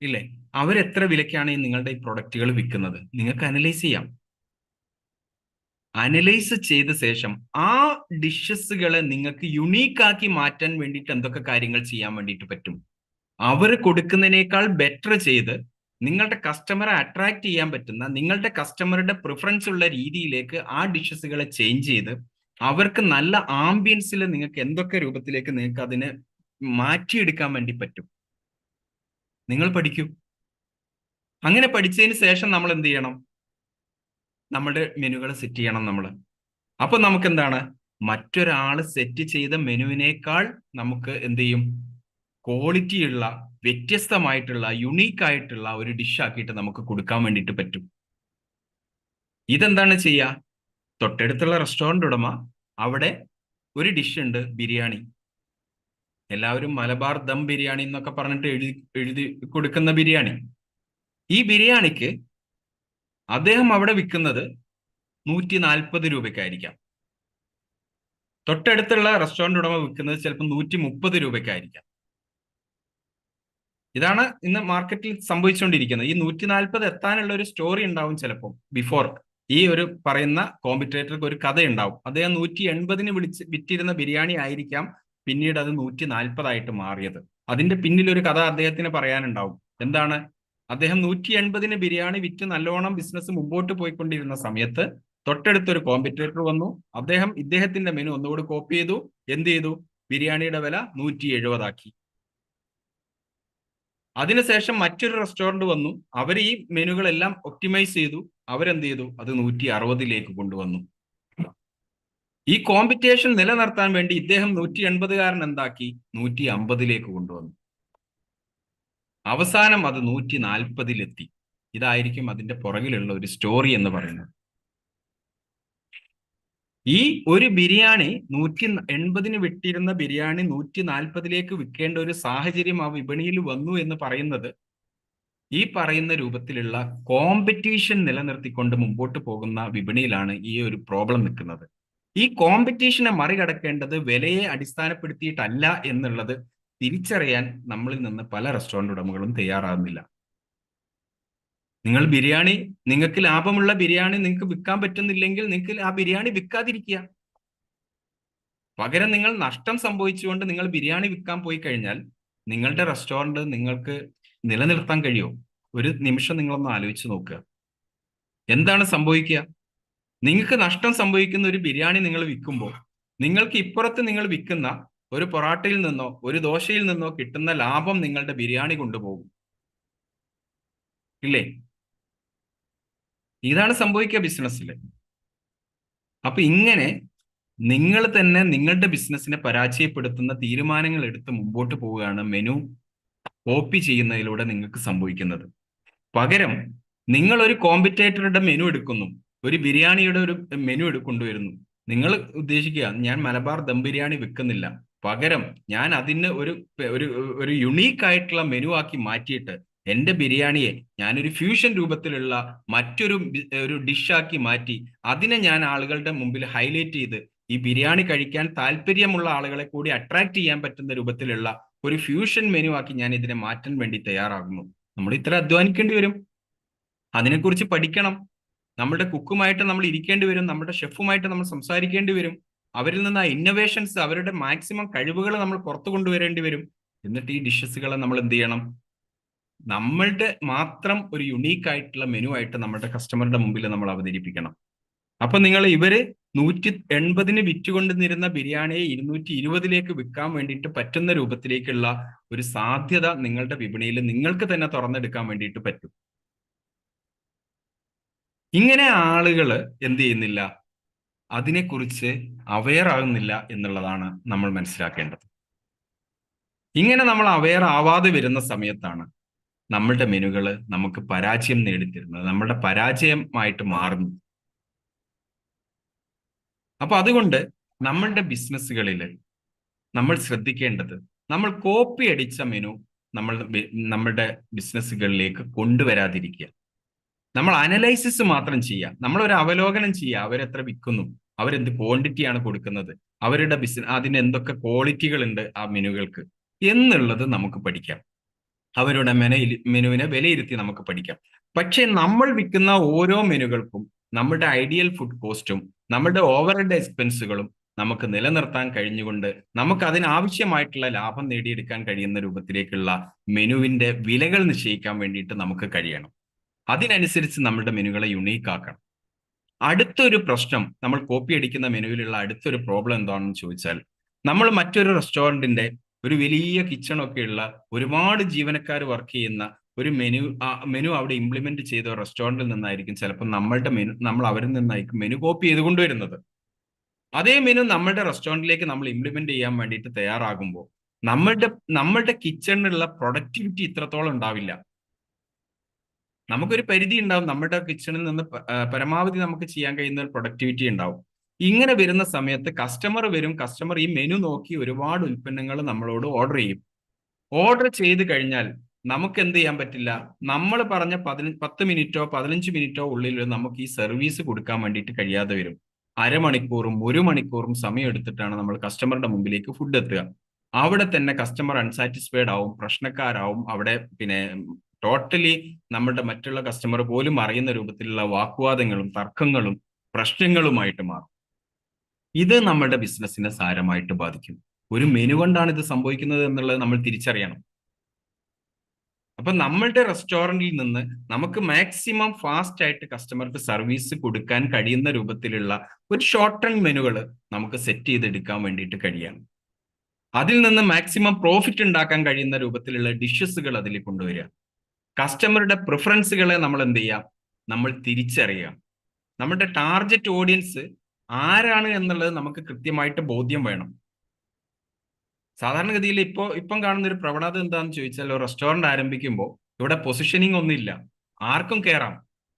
ഇല്ലേ? അവരെത്ര വിലക്കാണ് നിങ്ങളുടെ ഈ പ്രൊഡക്റ്റുകൾ വിൽക്കുന്നത്, നിങ്ങൾക്ക് അനലൈസ് ചെയ്യാം. അനലൈസ് ചെയ്ത ശേഷം ആ ഡിഷസുകളെ നിങ്ങൾക്ക് യുണീക്ക് ആക്കി മാറ്റാൻ വേണ്ടിയിട്ട് എന്തൊക്കെ കാര്യങ്ങൾ ചെയ്യാൻ വേണ്ടിയിട്ട് പറ്റും, അവർ കൊടുക്കുന്നതിനേക്കാൾ ബെറ്റർ ചെയ്ത് നിങ്ങളുടെ കസ്റ്റമറെ അട്രാക്ട് ചെയ്യാൻ പറ്റുന്ന, നിങ്ങളുടെ കസ്റ്റമറുടെ പ്രിഫറൻസ് ഉള്ള രീതിയിലേക്ക് ആ ഡിഷസുകളെ ചേഞ്ച് ചെയ്ത് അവർക്ക് നല്ല ആംബിയൻസിൽ നിങ്ങൾക്ക് എന്തൊക്കെ രൂപത്തിലേക്ക് നിങ്ങൾക്ക് അതിനെ മാറ്റിയെടുക്കാൻ വേണ്ടി പറ്റും, നിങ്ങൾ പഠിക്കൂ. അങ്ങനെ പഠിച്ചതിന് ശേഷം നമ്മൾ എന്ത് ചെയ്യണം? നമ്മുടെ മെനുകൾ സെറ്റ് ചെയ്യണം നമ്മൾ. അപ്പൊ നമുക്ക് എന്താണ്, മറ്റൊരാൾ സെറ്റ് ചെയ്ത മെനുവിനേക്കാൾ നമുക്ക് എന്ത് ചെയ്യും? ക്വാളിറ്റിയുള്ള, വ്യത്യസ്തമായിട്ടുള്ള, യുണീക്ക് ആയിട്ടുള്ള ഒരു ഡിഷ് ആക്കിയിട്ട് നമുക്ക് കൊടുക്കാൻ വേണ്ടിയിട്ട് പറ്റും. ഇതെന്താണ് ചെയ്യുക? തൊട്ടടുത്തുള്ള റെസ്റ്റോറന്റ് ഉടമ, അവിടെ ഒരു ഡിഷ് ഉണ്ട്, ബിരിയാണി. എല്ലാവരും മലബാർ ദം ബിരിയാണി എന്നൊക്കെ പറഞ്ഞിട്ട് എഴുതി എഴുതി കൊടുക്കുന്ന ബിരിയാണി. ഈ ബിരിയാണിക്ക് അദ്ദേഹം അവിടെ വിൽക്കുന്നത് 140 രൂപയ്ക്കായിരിക്കാം. തൊട്ടടുത്തുള്ള റെസ്റ്റോറന്റ് ഉടമ വിൽക്കുന്നത് ചിലപ്പോൾ 130 രൂപയ്ക്കായിരിക്കാം. ഇതാണ് ഇന്ന് മാർക്കറ്റിൽ സംഭവിച്ചുകൊണ്ടിരിക്കുന്നത്. ഈ 140 എത്താനുള്ള ഒരു സ്റ്റോറി ഉണ്ടാവും ചിലപ്പോൾ. ബിഫോർ ഈ ഒരു പറയുന്ന കോമ്പറ്റേറ്റർക്ക് ഒരു കഥ ഉണ്ടാവും. അദ്ദേഹം 180 വിറ്റിരുന്ന ബിരിയാണി ആയിരിക്കാം പിന്നീട് അത് 140 മാറിയത്. അതിന്റെ പിന്നിൽ ഒരു കഥ അദ്ദേഹത്തിന് പറയാനുണ്ടാവും. എന്താണ്? അദ്ദേഹം 180 ബിരിയാണി വിറ്റ് നല്ലോണം ബിസിനസ് മുമ്പോട്ട് പോയിക്കൊണ്ടിരുന്ന സമയത്ത് തൊട്ടടുത്തൊരു കോമ്പറ്റേറ്റർ വന്നു. അദ്ദേഹം ഇദ്ദേഹത്തിന്റെ മെനു ഒന്നുകൂടി കോപ്പി ചെയ്തു. എന്ത് ചെയ്തു? ബിരിയാണിയുടെ വില 170 അതിനുശേഷം മറ്റൊരു റെസ്റ്റോറന്റ് വന്നു. അവർ ഈ മെനുകളെല്ലാം ഒപ്റ്റിമൈസ് ചെയ്തു. അവരെന്ത് ചെയ്തു? അത് 160 കൊണ്ടുവന്നു. ഈ കോമ്പറ്റീഷൻ നിലനിർത്താൻ വേണ്ടി ഇദ്ദേഹം 180 എന്താക്കി? 150 കൊണ്ടുവന്നു. അവസാനം അത് 140 ഇതായിരിക്കും അതിന്റെ പുറകിലുള്ള ഒരു സ്റ്റോറി എന്ന് പറയുന്നത്. ഈ ഒരു ബിരിയാണി 180 വിട്ടിരുന്ന ബിരിയാണി 140 വിൽക്കേണ്ട ഒരു സാഹചര്യം ആ വിപണിയിൽ വന്നു എന്ന് പറയുന്നത് ഈ പറയുന്ന രൂപത്തിലുള്ള കോമ്പറ്റീഷൻ നിലനിർത്തിക്കൊണ്ട് മുമ്പോട്ട് പോകുന്ന വിപണിയിലാണ് ഈ ഒരു പ്രോബ്ലം നിൽക്കുന്നത്. ഈ കോമ്പറ്റീഷനെ മറികടക്കേണ്ടത് വിലയെ അടിസ്ഥാനപ്പെടുത്തിയിട്ടല്ല എന്നുള്ളത് തിരിച്ചറിയാൻ നമ്മളിൽ നിന്ന് പല റെസ്റ്റോറന്റ് ഉടമകളും തയ്യാറാകുന്നില്ല. നിങ്ങൾ ബിരിയാണി, നിങ്ങൾക്ക് ലാഭമുള്ള ബിരിയാണി നിങ്ങൾക്ക് വിൽക്കാൻ പറ്റുന്നില്ലെങ്കിൽ നിങ്ങൾക്ക് ആ ബിരിയാണി വിൽക്കാതിരിക്കുക. പകരം നിങ്ങൾ നഷ്ടം സംഭവിച്ചുകൊണ്ട് നിങ്ങൾ ബിരിയാണി വിൽക്കാൻ പോയി കഴിഞ്ഞാൽ നിങ്ങളുടെ റെസ്റ്റോറന്റ് നിങ്ങൾക്ക് നിലനിർത്താൻ കഴിയുമോ? ഒരു നിമിഷം നിങ്ങളൊന്ന് ആലോചിച്ച് നോക്കുക. എന്താണ് സംഭവിക്കുക? നിങ്ങൾക്ക് നഷ്ടം സംഭവിക്കുന്ന ഒരു ബിരിയാണി നിങ്ങൾ വിൽക്കുമ്പോൾ നിങ്ങൾക്ക് ഇപ്പുറത്ത് നിങ്ങൾ വിൽക്കുന്ന ഒരു പൊറാട്ടയിൽ നിന്നോ ഒരു ദോശയിൽ നിന്നോ കിട്ടുന്ന ലാഭം നിങ്ങളുടെ ബിരിയാണി കൊണ്ടുപോകും, ഇല്ലേ? ഇതാണ് സംഭവിക്കുക ബിസിനസ്സിൽ. അപ്പൊ ഇങ്ങനെ നിങ്ങൾ തന്നെ നിങ്ങളുടെ ബിസിനസ്സിനെ പരാജയപ്പെടുത്തുന്ന തീരുമാനങ്ങൾ എടുത്ത് മുമ്പോട്ട് പോവുകയാണ് മെനു കോപ്പി ചെയ്യുന്നതിലൂടെ നിങ്ങൾക്ക് സംഭവിക്കുന്നത്. പകരം നിങ്ങൾ ഒരു കോമ്പറ്റേറ്ററുടെ മെനു എടുക്കുന്നു, ഒരു ബിരിയാണിയുടെ ഒരു മെനു കൊണ്ടുവരുന്നു. നിങ്ങൾ ഉദ്ദേശിക്കുക, ഞാൻ മലബാർ ദം ബിരിയാണി വിൽക്കുന്നില്ല, പകരം ഞാൻ അതിന് ഒരു യുണീക്ക് ആയിട്ടുള്ള മെനു ആക്കി മാറ്റിയിട്ട് എന്റെ ബിരിയാണിയെ ഞാനൊരു ഫ്യൂഷൻ രൂപത്തിലുള്ള ഒരു ഡിഷാക്കി മാറ്റി അതിനെ ഞാൻ ആളുകളുടെ മുമ്പിൽ ഹൈലൈറ്റ് ചെയ്ത് ഈ ബിരിയാണി കഴിക്കാൻ താല്പര്യമുള്ള ആളുകളെ കൂടി അട്രാക്ട് ചെയ്യാൻ പറ്റുന്ന രൂപത്തിലുള്ള ഒരു ഫ്യൂഷൻ മെനു ആക്കി ഞാൻ ഇതിനെ മാറ്റാൻ വേണ്ടി തയ്യാറാകുന്നു. നമ്മൾ ഇത്ര അധ്വാനിക്കേണ്ടി വരും, അതിനെക്കുറിച്ച് പഠിക്കണം, നമ്മുടെ കുക്കുമായിട്ട് നമ്മൾ ഇരിക്കേണ്ടി വരും, നമ്മുടെ ഷെഫുമായിട്ട് നമ്മൾ സംസാരിക്കേണ്ടി വരും. അവരിൽ നിന്ന് ആ ഇന്നോവേഷൻസ്, അവരുടെ മാക്സിമം കഴിവുകൾ നമ്മൾ പുറത്തു കൊണ്ടുവരേണ്ടി വരും. എന്നിട്ട് ഈ ഡിഷസുകളെ നമ്മൾ എന്ത് ചെയ്യണം? നമ്മളുടെ മാത്രം ഒരു യുണീക്ക് ആയിട്ടുള്ള മെനു ആയിട്ട് നമ്മുടെ കസ്റ്റമറുടെ മുമ്പിൽ നമ്മൾ അവതരിപ്പിക്കണം. അപ്പൊ നിങ്ങൾ ഇവര് 180 വിറ്റുകൊണ്ടിരുന്ന ബിരിയാണിയെ 220 വിൽക്കാൻ വേണ്ടിയിട്ട് പറ്റുന്ന രൂപത്തിലേക്കുള്ള ഒരു സാധ്യത നിങ്ങളുടെ വിപണിയിൽ നിങ്ങൾക്ക് തന്നെ തുറന്നെടുക്കാൻ വേണ്ടിയിട്ട് പറ്റും. ഇങ്ങനെ ആളുകൾ എന്ത് ചെയ്യുന്നില്ല, അതിനെക്കുറിച്ച് അവെയർ ആകുന്നില്ല എന്നുള്ളതാണ് നമ്മൾ മനസ്സിലാക്കേണ്ടത്. ഇങ്ങനെ നമ്മൾ അവെയർ ആവാതെ വരുന്ന സമയത്താണ് നമ്മളുടെ മെനുകൾ നമുക്ക് പരാജയം നേടിത്തരുന്നത്, നമ്മളുടെ പരാജയമായിട്ട് മാറുന്നു. അപ്പൊ അതുകൊണ്ട് നമ്മളുടെ ബിസിനസ്സുകളിൽ നമ്മൾ ശ്രദ്ധിക്കേണ്ടത്, നമ്മൾ കോപ്പി അടിച്ച മെനു നമ്മളുടെ ബിസിനസ്സുകളിലേക്ക് കൊണ്ടുവരാതിരിക്കുക. നമ്മൾ അനലൈസിസ് മാത്രം ചെയ്യുക, നമ്മളൊരു അവലോകനം ചെയ്യുക. അവരെത്ര വിൽക്കുന്നു, അവരെന്ത് ക്വാണ്ടിറ്റിയാണ് കൊടുക്കുന്നത്, അവരുടെ അതിന് എന്തൊക്കെ ക്വാളിറ്റികൾ ഉണ്ട് ആ മെനുകൾക്ക് എന്നുള്ളത് നമുക്ക് പഠിക്കാം. അവരുടെ മെനുവിനെ വിലയിരുത്തി നമുക്ക് പഠിക്കാം. പക്ഷേ നമ്മൾ വിൽക്കുന്ന ഓരോ മെനുകൾക്കും നമ്മുടെ ഐഡിയൽ ഫുഡ് കോസ്റ്റും നമ്മുടെ ഓവർഹെഡ് എക്സ്പെൻസുകളും നമുക്ക് നിലനിർത്താൻ കഴിഞ്ഞുകൊണ്ട് നമുക്ക് അതിനാവശ്യമായിട്ടുള്ള ലാഭം നേടിയെടുക്കാൻ കഴിയുന്ന രൂപത്തിലേക്കുള്ള മെനുവിന്റെ വിലകൾ നിശ്ചയിക്കാൻ വേണ്ടിയിട്ട് നമുക്ക് കഴിയണം. അതിനനുസരിച്ച് നമ്മുടെ മെനുകളെ യുണീക്ക് ആക്കണം. അടുത്തൊരു പ്രശ്നം, നമ്മൾ കോപ്പി അടിക്കുന്ന മെനുവിലുള്ള അടുത്തൊരു പ്രോബ്ലം എന്താണെന്ന് ചോദിച്ചാൽ, നമ്മൾ മറ്റൊരു റെസ്റ്റോറൻറ്റിന്റെ ഒരു വലിയ കിച്ചണൊക്കെ ഉള്ള ഒരുപാട് ജീവനക്കാർ വർക്ക് ചെയ്യുന്ന ഒരു മെനു അവിടെ ഇംപ്ലിമെന്റ് ചെയ്ത റെസ്റ്റോറൻറ്റിൽ നിന്നായിരിക്കും ചിലപ്പോൾ നമ്മൾ അവരിൽ നിന്നായിരിക്കും മെനു കോപ്പി ചെയ്ത് കൊണ്ടുവരുന്നത്. അതേ മെനു നമ്മുടെ റെസ്റ്റോറൻറ്റിലേക്ക് നമ്മൾ ഇംപ്ലിമെന്റ് ചെയ്യാൻ വേണ്ടിയിട്ട് തയ്യാറാകുമ്പോൾ നമ്മളുടെ കിച്ചണിലുള്ള പ്രൊഡക്ടിവിറ്റി ഇത്രത്തോളം ഉണ്ടാവില്ല. നമുക്കൊരു പരിധി ഉണ്ടാവും, നമ്മുടെ കിച്ചണിൽ നിന്ന് പരമാവധി നമുക്ക് ചെയ്യാൻ കഴിയുന്ന ഒരു പ്രൊഡക്ടിവിറ്റി ഉണ്ടാവും. ഇങ്ങനെ വരുന്ന സമയത്ത് കസ്റ്റമർ ഈ മെനു നോക്കി ഒരുപാട് ഉൽപ്പന്നങ്ങൾ നമ്മളോട് ഓർഡർ ചെയ്യും. ഓർഡർ ചെയ്ത് കഴിഞ്ഞാൽ നമുക്ക് എന്ത് ചെയ്യാൻ പറ്റില്ല, നമ്മൾ പറഞ്ഞ 10 മിനിറ്റോ 15 മിനിറ്റോ ഉള്ളിൽ നമുക്ക് ഈ സർവീസ് കൊടുക്കാൻ വേണ്ടിയിട്ട് കഴിയാതെ വരും. അരമണിക്കൂറും 1 മണിക്കൂറും സമയം എടുത്തിട്ടാണ് നമ്മൾ കസ്റ്റമറുടെ മുമ്പിലേക്ക് ഫുഡ് എത്തുക. അവിടെ തന്നെ കസ്റ്റമർ അൺസാറ്റിസ്ഫൈഡ് ആവും, പ്രശ്നക്കാരാവും. അവിടെ പിന്നെ ടോട്ടലി നമ്മുടെ മറ്റുള്ള കസ്റ്റമർ പോലും അറിയുന്ന രൂപത്തിലുള്ള വാഗ്വാദങ്ങളും തർക്കങ്ങളും പ്രശ്നങ്ങളുമായിട്ട് മാറും. ഇത് നമ്മുടെ ബിസിനസ്സിനെ സാരമായിട്ട് ബാധിക്കും. ഒരു മെനു കൊണ്ടാണ് ഇത് സംഭവിക്കുന്നത് എന്നുള്ളത് നമ്മൾ തിരിച്ചറിയണം. അപ്പൊ നമ്മളുടെ റെസ്റ്റോറൻറ്റിൽ നിന്ന് നമുക്ക് മാക്സിമം ഫാസ്റ്റ് ആയിട്ട് കസ്റ്റമർക്ക് സർവീസ് കൊടുക്കാൻ കഴിയുന്ന രൂപത്തിലുള്ള ഒരു ഷോർട്ട് ടേൺ മെനുകൾ നമുക്ക് സെറ്റ് ചെയ്തെടുക്കാൻ വേണ്ടിയിട്ട് കഴിയണം. അതിൽ നിന്ന് മാക്സിമം പ്രോഫിറ്റ് ഉണ്ടാക്കാൻ കഴിയുന്ന രൂപത്തിലുള്ള ഡിഷസുകൾ അതിൽ കൊണ്ടുവരിക. കസ്റ്റമറുടെ പ്രിഫറൻസുകളെ നമ്മൾ എന്ത് ചെയ്യാം, നമ്മൾ തിരിച്ചറിയുക. നമ്മുടെ ടാർഗറ്റ് ഓഡിയൻസ് ആരാണ് എന്നുള്ളത് നമുക്ക് കൃത്യമായിട്ട് ബോധ്യം വേണം. സാധാരണഗതിയിൽ ഇപ്പം കാണുന്ന ഒരു പ്രവണത എന്താണെന്ന് ചോദിച്ചാൽ, റെസ്റ്റോറന്റ് ആരംഭിക്കുമ്പോൾ ഇവിടെ പൊസിഷനിങ് ഒന്നുമില്ല, ആർക്കും കയറാം,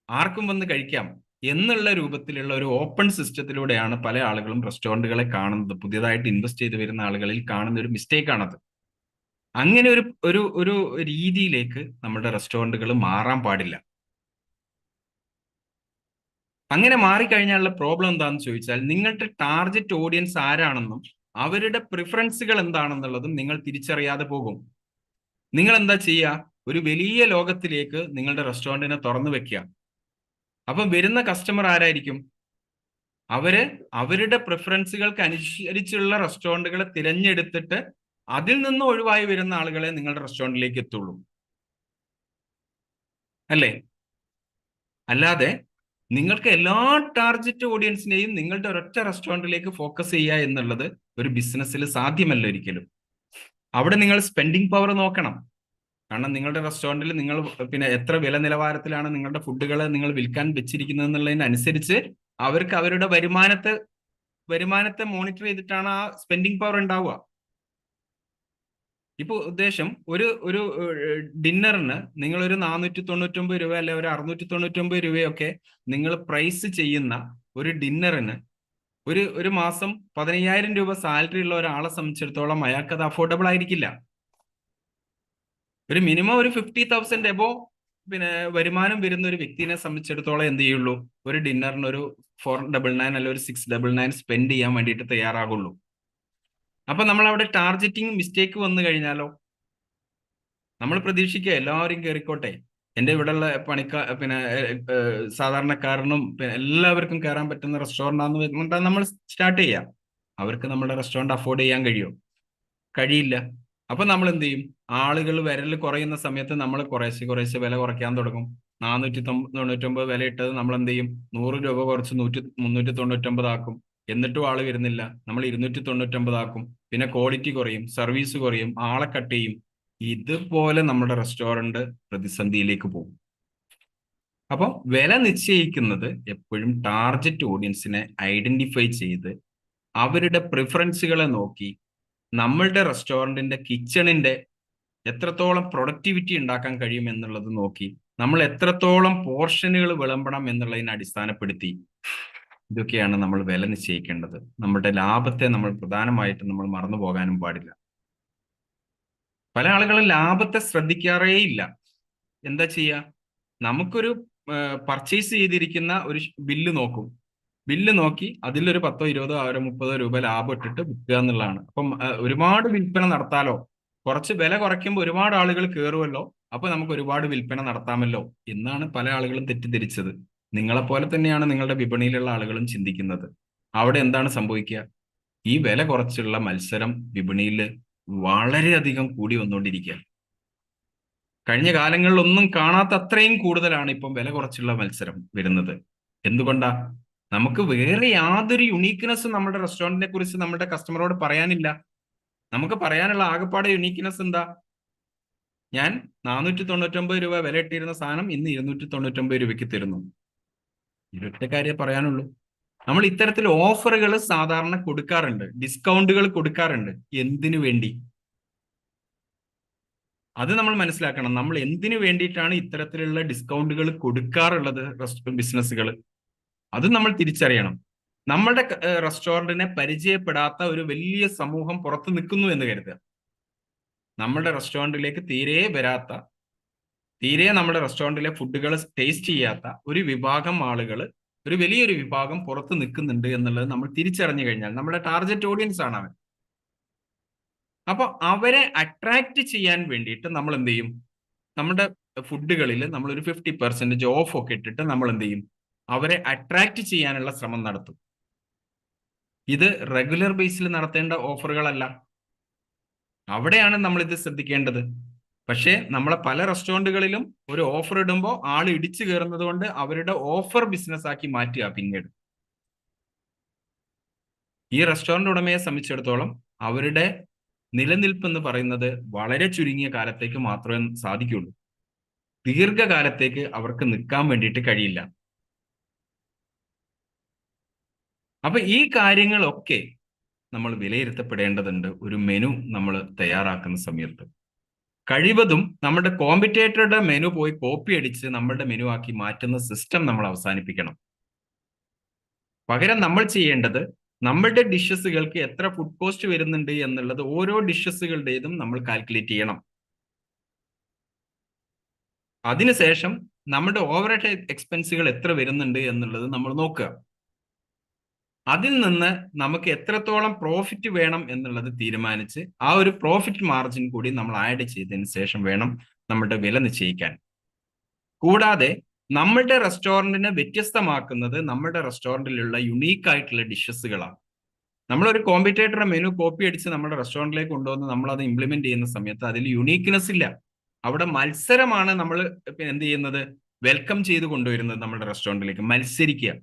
ആർക്കും വന്ന് കഴിക്കാം എന്നുള്ള രൂപത്തിലുള്ള ഒരു ഓപ്പൺ സിസ്റ്റത്തിലൂടെയാണ് പല ആളുകളും റെസ്റ്റോറന്റുകളെ കാണുന്നത്. പുതിയതായിട്ട് ഇൻവെസ്റ്റ് ചെയ്ത് വരുന്ന ആളുകളിൽ കാണുന്ന ഒരു മിസ്റ്റേക്ക് ആണത്. അങ്ങനെ ഒരു രീതിയിലേക്ക് നമ്മുടെ റെസ്റ്റോറന്റുകൾ മാറാൻ പാടില്ല. അങ്ങനെ മാറിക്കഴിഞ്ഞാലുള്ള പ്രോബ്ലം എന്താണെന്ന് ചോദിച്ചാൽ, നിങ്ങളുടെ ടാർഗറ്റ് ഓഡിയൻസ് ആരാണെന്നും അവരുടെ പ്രിഫറൻസുകൾ എന്താണെന്നുള്ളതും നിങ്ങൾ തിരിച്ചറിയാതെ പോകും. നിങ്ങൾ എന്താ ചെയ്യുക, ഒരു വലിയ ലോകത്തിലേക്ക് നിങ്ങളുടെ റെസ്റ്റോറന്റിനെ തുറന്നു വെക്കുക. അപ്പം വരുന്ന കസ്റ്റമർ ആരായിരിക്കും? അവരുടെ പ്രിഫറൻസുകൾക്ക് അനുസരിച്ചുള്ള റെസ്റ്റോറന്റുകളെ തിരഞ്ഞെടുത്തിട്ട് അതിൽ നിന്ന് ഒഴിവായി വരുന്ന ആളുകളെ നിങ്ങളുടെ റെസ്റ്റോറന്റിലേക്ക് എത്തുള്ളൂ, അല്ലേ? അല്ലാതെ നിങ്ങൾക്ക് എല്ലാ ടാർഗറ്റ് ഓഡിയൻസിനെയും നിങ്ങളുടെ ഒരൊറ്റ റെസ്റ്റോറന്റിലേക്ക് ഫോക്കസ് ചെയ്യുക എന്നുള്ളത് ഒരു ബിസിനസ്സിൽ സാധ്യമല്ല ഒരിക്കലും. അവിടെ നിങ്ങൾ സ്പെൻഡിങ് പവർ നോക്കണം. കാരണം നിങ്ങളുടെ റെസ്റ്റോറന്റിൽ നിങ്ങൾ പിന്നെ എത്ര വില നിലവാരത്തിലാണ് നിങ്ങളുടെ ഫുഡുകൾ നിങ്ങൾ വിൽക്കാൻ വെച്ചിരിക്കുന്നത് എന്നുള്ളതിനനുസരിച്ച് അവർക്ക് അവരുടെ വരുമാനത്തെ മോണിറ്റർ ചെയ്തിട്ടാണ് ആ സ്പെൻഡിങ് പവർ ഉണ്ടാവുക. ഇപ്പൊ ഉദ്ദേശം ഒരു ഡിന്നറിന് നിങ്ങൾ ഒരു 499 രൂപ അല്ലെ ഒരു 699 രൂപയൊക്കെ നിങ്ങൾ പ്രൈസ് ചെയ്യുന്ന ഒരു ഡിന്നറിന് ഒരു മാസം 15,000 രൂപ സാലറി ഉള്ള ഒരാളെ സംബന്ധിച്ചിടത്തോളം അയാൾക്ക് അത് അഫോർഡബിൾ ആയിരിക്കില്ല. ഒരു മിനിമം ഒരു 50,000 എബോ പിന്നെ വരുമാനം വരുന്ന ഒരു വ്യക്തിനെ സംബന്ധിച്ചിടത്തോളം എന്ത് ചെയ്യുള്ളൂ, ഒരു ഡിന്നറിന് ഒരു 499 അല്ലെ ഒരു 699 സ്പെൻഡ് ചെയ്യാൻ വേണ്ടിയിട്ട് തയ്യാറാകുള്ളൂ. അപ്പൊ നമ്മൾ അവിടെ ടാർഗറ്റിംഗ് മിസ്റ്റേക്ക് വന്നു കഴിഞ്ഞാലോ, നമ്മൾ പ്രതീക്ഷിക്കുക എല്ലാവരും കയറിക്കോട്ടെ, എൻ്റെ ഇവിടെയുള്ള പിന്നെ സാധാരണക്കാരനും പിന്നെ എല്ലാവർക്കും കയറാൻ പറ്റുന്ന റെസ്റ്റോറൻ്റ് ആണെന്ന് നമ്മൾ സ്റ്റാർട്ട് ചെയ്യാം. അവർക്ക് നമ്മുടെ റെസ്റ്റോറൻറ്റ് അഫോർഡ് ചെയ്യാൻ കഴിയുമോ? കഴിയില്ല. അപ്പൊ നമ്മൾ എന്ത് ചെയ്യും? ആളുകൾ വിരൽ കുറയുന്ന സമയത്ത് നമ്മൾ കുറേശ്ശെ കുറേശ്ശെ വില കുറയ്ക്കാൻ തുടങ്ങും. 499 വില ഇട്ടത് നമ്മൾ എന്ത് ചെയ്യും? 100 രൂപ കുറച്ച് 399 ആക്കും. എന്നിട്ടും ആള് വരുന്നില്ല. നമ്മൾ 299 ആക്കും. പിന്നെ ക്വാളിറ്റി കുറയും, സർവീസ് കുറയും, ആളെ കട്ട് ചെയ്യും. ഇതുപോലെ നമ്മുടെ റെസ്റ്റോറന്റ് പ്രതിസന്ധിയിലേക്ക് പോകും. അപ്പോൾ വില നിശ്ചയിക്കുന്നത് എപ്പോഴും ടാർഗറ്റ് ഓഡിയൻസിനെ ഐഡന്റിഫൈ ചെയ്ത് അവരുടെ പ്രിഫറൻസുകളെ നോക്കി നമ്മളുടെ റെസ്റ്റോറന്റിന്റെ കിച്ചണിന്റെ എത്രത്തോളം പ്രൊഡക്ടിവിറ്റി ഉണ്ടാക്കാൻ കഴിയും എന്നുള്ളത് നോക്കി നമ്മൾ എത്രത്തോളം പോർഷനുകൾ വിളമ്പണം എന്നുള്ളതിനെ അടിസ്ഥാനപ്പെടുത്തി ഇതൊക്കെയാണ് നമ്മൾ വില നിശ്ചയിക്കേണ്ടത്. നമ്മുടെ ലാഭത്തെ നമ്മൾ പ്രധാനമായിട്ടും നമ്മൾ മറന്നു പോകാനും പാടില്ല. പല ആളുകളും ലാഭത്തെ ശ്രദ്ധിക്കാറേ ഇല്ല. എന്താ ചെയ്യുക? നമുക്കൊരു പർച്ചേസ് ചെയ്തിരിക്കുന്ന ഒരു ബില്ല് നോക്കും. ബില്ല് നോക്കി അതിലൊരു 10, 20, 30 രൂപ ലാഭം ഇട്ടിട്ട് വിൽക്കുക എന്നുള്ളതാണ്. അപ്പം ഒരുപാട് വിൽപ്പന നടത്താലോ, കുറച്ച് വില കുറയ്ക്കുമ്പോൾ ഒരുപാട് ആളുകൾ കയറുമല്ലോ, അപ്പൊ നമുക്ക് ഒരുപാട് വിൽപ്പന നടത്താമല്ലോ എന്നാണ് പല ആളുകളും തെറ്റിദ്ധരിച്ചത്. നിങ്ങളെപ്പോലെ തന്നെയാണ് നിങ്ങളുടെ വിപണിയിലുള്ള ആളുകളും ചിന്തിക്കുന്നത്. അവിടെ എന്താണ് സംഭവിക്കുക? ഈ വില കുറച്ചുള്ള മത്സരം വിപണിയിൽ വളരെയധികം കൂടി വന്നുകൊണ്ടിരിക്കുക. കഴിഞ്ഞ കാലങ്ങളിലൊന്നും കാണാത്ത അത്രയും കൂടുതലാണ് ഇപ്പം വില കുറച്ചുള്ള മത്സരം വരുന്നത്. എന്തുകൊണ്ടാ? നമുക്ക് വേറെ യാതൊരു യുണീക്ക്നെസ്സും നമ്മുടെ റെസ്റ്റോറന്റിനെ കുറിച്ച് നമ്മുടെ കസ്റ്റമറോട് പറയാനില്ല. നമുക്ക് പറയാനുള്ള ആകെപ്പാടെ യുണീക്ക്നെസ് എന്താ? ഞാൻ 499 രൂപ വില ഇട്ടിരുന്ന സാധനം ഇന്ന് 299 രൂപയ്ക്ക് തരുന്നു. ഇരട്ട കാര്യം പറയാനുള്ളൂ. നമ്മൾ ഇത്തരത്തിൽ ഓഫറുകൾ സാധാരണ കൊടുക്കാറുണ്ട്, ഡിസ്കൗണ്ടുകൾ കൊടുക്കാറുണ്ട്. എന്തിനു വേണ്ടി? അത് നമ്മൾ മനസ്സിലാക്കണം. നമ്മൾ എന്തിനു വേണ്ടിയിട്ടാണ് ഇത്തരത്തിലുള്ള ഡിസ്കൗണ്ടുകൾ കൊടുക്കാറുള്ളത് ബിസിനസ്സുകൾ? അത് നമ്മൾ തിരിച്ചറിയണം. നമ്മുടെ റെസ്റ്റോറന്റിനെ പരിചയപ്പെടാത്ത ഒരു വലിയ സമൂഹം പുറത്ത് നിൽക്കുന്നു എന്ന് കരുതുക. നമ്മുടെ റെസ്റ്റോറന്റിലേക്ക് തീരെ വരാത്ത, തീരെ നമ്മുടെ റെസ്റ്റോറന്റിലെ ഫുഡുകൾ ടേസ്റ്റ് ചെയ്യാത്ത ഒരു വിഭാഗം ആളുകൾ, ഒരു വലിയൊരു വിഭാഗം പുറത്ത് നിൽക്കുന്നുണ്ട് എന്നുള്ളത് നമ്മൾ തിരിച്ചറിഞ്ഞു കഴിഞ്ഞാൽ നമ്മുടെ ടാർഗറ്റ് ഓഡിയൻസ് ആണ് അവർ. അപ്പൊ അവരെ അട്രാക്ട് ചെയ്യാൻ വേണ്ടിയിട്ട് നമ്മൾ എന്ത് ചെയ്യും? നമ്മുടെ ഫുഡുകളിൽ നമ്മൾ ഒരു 50% ഓഫ് ഒക്കെ ഇട്ടിട്ട് നമ്മൾ എന്ത് ചെയ്യും? അവരെ അട്രാക്ട് ചെയ്യാനുള്ള ശ്രമം നടത്തും. ഇത് റെഗുലർ ബേസിൽ നടത്തേണ്ട ഓഫറുകളല്ല. അവിടെയാണ് നമ്മൾ ഇത് ശ്രദ്ധിക്കേണ്ടത്. പക്ഷേ നമ്മളെ പല റെസ്റ്റോറന്റുകളിലും ഒരു ഓഫർ ഇടുമ്പോൾ ആൾ ഇടിച്ചു കയറുന്നത് കൊണ്ട് അവരുടെ ഓഫർ ബിസിനസ് ആക്കി മാറ്റുക. പിന്നീട് ഈ റെസ്റ്റോറന്റ് ഉടമയെ സംബന്ധിച്ചിടത്തോളം അവരുടെ നിലനിൽപ്പ് എന്ന് പറയുന്നത് വളരെ ചുരുങ്ങിയ കാലത്തേക്ക് മാത്രമേ സാധിക്കുള്ളൂ. ദീർഘകാലത്തേക്ക് അവർക്ക് നിൽക്കാൻ വേണ്ടിയിട്ട് കഴിയില്ല. അപ്പൊ ഈ കാര്യങ്ങളൊക്കെ നമ്മൾ വിലയിരുത്തപ്പെടേണ്ടതുണ്ട് ഒരു മെനു നമ്മൾ തയ്യാറാക്കുന്ന സമയത്ത്. കഴിവതും നമ്മുടെ കോമ്പറ്റേറ്ററുടെ മെനു പോയി കോപ്പി അടിച്ച് നമ്മളുടെ മെനു ആക്കി മാറ്റുന്ന സിസ്റ്റം നമ്മൾ അവസാനിപ്പിക്കണം. പകരം നമ്മൾ ചെയ്യേണ്ടത് നമ്മളുടെ ഡിഷസുകൾക്ക് എത്ര ഫുഡ് കോസ്റ്റ് വരുന്നുണ്ട് എന്നുള്ളത് ഓരോ ഡിഷസുകളുടേതും നമ്മൾ കാൽക്കുലേറ്റ് ചെയ്യണം. അതിനുശേഷം നമ്മുടെ ഓവർ എക്സ്പെൻസുകൾ എത്ര വരുന്നുണ്ട് എന്നുള്ളത് നമ്മൾ നോക്കുക. അതിൽ നിന്ന് നമുക്ക് എത്രത്തോളം പ്രോഫിറ്റ് വേണം എന്നുള്ളത് തീരുമാനിച്ച് ആ ഒരു പ്രോഫിറ്റ് മാർജിൻ കൂടി നമ്മൾ ആഡ് ചെയ്തതിന് ശേഷം വേണം നമ്മുടെ വില നിശ്ചയിക്കാൻ. കൂടാതെ നമ്മളുടെ റെസ്റ്റോറന്റിനെ വ്യത്യസ്തമാക്കുന്നത് നമ്മുടെ റെസ്റ്റോറന്റിലുള്ള യുണീക്ക് ആയിട്ടുള്ള ഡിഷസുകളാണ്. നമ്മളൊരു കോമ്പറ്റേറ്ററുടെ മെനു കോപ്പി അടിച്ച് നമ്മുടെ റെസ്റ്റോറന്റിലേക്ക് കൊണ്ടുവന്ന് നമ്മൾ അത് ഇംപ്ലിമെന്റ് ചെയ്യുന്ന സമയത്ത് അതിൽ യുണീക്ക്നെസ് ഇല്ല. അവിടെ മത്സരമാണ് നമ്മൾ എന്ത് ചെയ്യുന്നത്? വെൽക്കം ചെയ്ത് കൊണ്ടുവരുന്നത് നമ്മുടെ റെസ്റ്റോറന്റിലേക്ക്. മത്സരിക്കുക,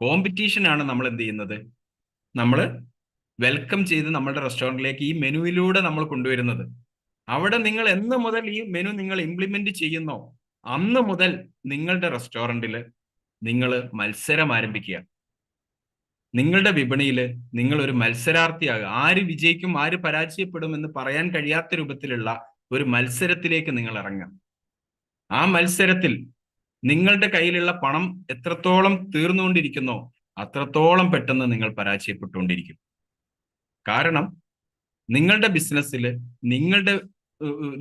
കോമ്പറ്റീഷൻ ആണ് നമ്മൾ എന്ത് ചെയ്യുന്നത്? നമ്മൾ വെൽക്കം ചെയ്ത് നമ്മുടെ റെസ്റ്റോറന്റിലേക്ക് ഈ മെനുവിലൂടെ നമ്മൾ കൊണ്ടുവരുന്നത്. അവിടെ നിങ്ങൾ എന്ന് മുതൽ ഈ മെനു നിങ്ങൾ ഇംപ്ലിമെന്റ് ചെയ്യുന്നോ അന്ന് മുതൽ നിങ്ങളുടെ റെസ്റ്റോറന്റിൽ നിങ്ങൾ മത്സരം ആരംഭിക്കുക. നിങ്ങളുടെ വിപണിയിൽ നിങ്ങൾ ഒരു മത്സരാർത്ഥിയാകുക. ആര് വിജയിക്കും ആര് പരാജയപ്പെടും എന്ന് പറയാൻ കഴിയാത്ത രൂപത്തിലുള്ള ഒരു മത്സരത്തിലേക്ക് നിങ്ങൾ ഇറങ്ങുക. ആ മത്സരത്തിൽ നിങ്ങളുടെ കയ്യിലുള്ള പണം എത്രത്തോളം തീർന്നുകൊണ്ടിരിക്കുന്നോ അത്രത്തോളം പെട്ടെന്ന് നിങ്ങൾ പരാജയപ്പെട്ടുകൊണ്ടിരിക്കും. കാരണം നിങ്ങളുടെ ബിസിനസ്സിൽ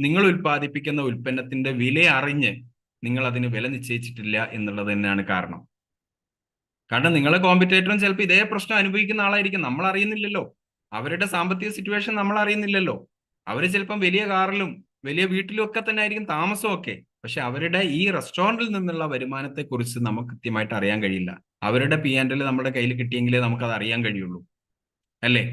നിങ്ങൾ ഉൽപ്പാദിപ്പിക്കുന്ന ഉൽപ്പന്നത്തിന്റെ വില അറിഞ്ഞ് നിങ്ങൾ അതിന് വില നിശ്ചയിച്ചിട്ടില്ല എന്നുള്ളത് തന്നെയാണ് കാരണം. കാരണം നിങ്ങളെ കോമ്പറ്റേറ്ററും ചിലപ്പോൾ ഇതേ പ്രശ്നം അനുഭവിക്കുന്ന ആളായിരിക്കും. നമ്മൾ അറിയുന്നില്ലല്ലോ, അവരുടെ സാമ്പത്തിക സിറ്റുവേഷൻ നമ്മൾ അറിയുന്നില്ലല്ലോ. അവർ ചിലപ്പം വലിയ കാറിലും വലിയ വീട്ടിലും ഒക്കെ തന്നെ ആയിരിക്കും താമസമൊക്കെ. പക്ഷെ അവരുടെ ഈ റെസ്റ്റോറന്റിൽ നിന്നുള്ള വരുമാനത്തെ കുറിച്ച് നമുക്ക് കൃത്യമായിട്ട് അറിയാൻ കഴിയില്ല. അവരുടെ P&L നമ്മുടെ കയ്യിൽ കിട്ടിയെങ്കിലേ നമുക്കത് അറിയാൻ കഴിയുള്ളൂ. അല്ലേ?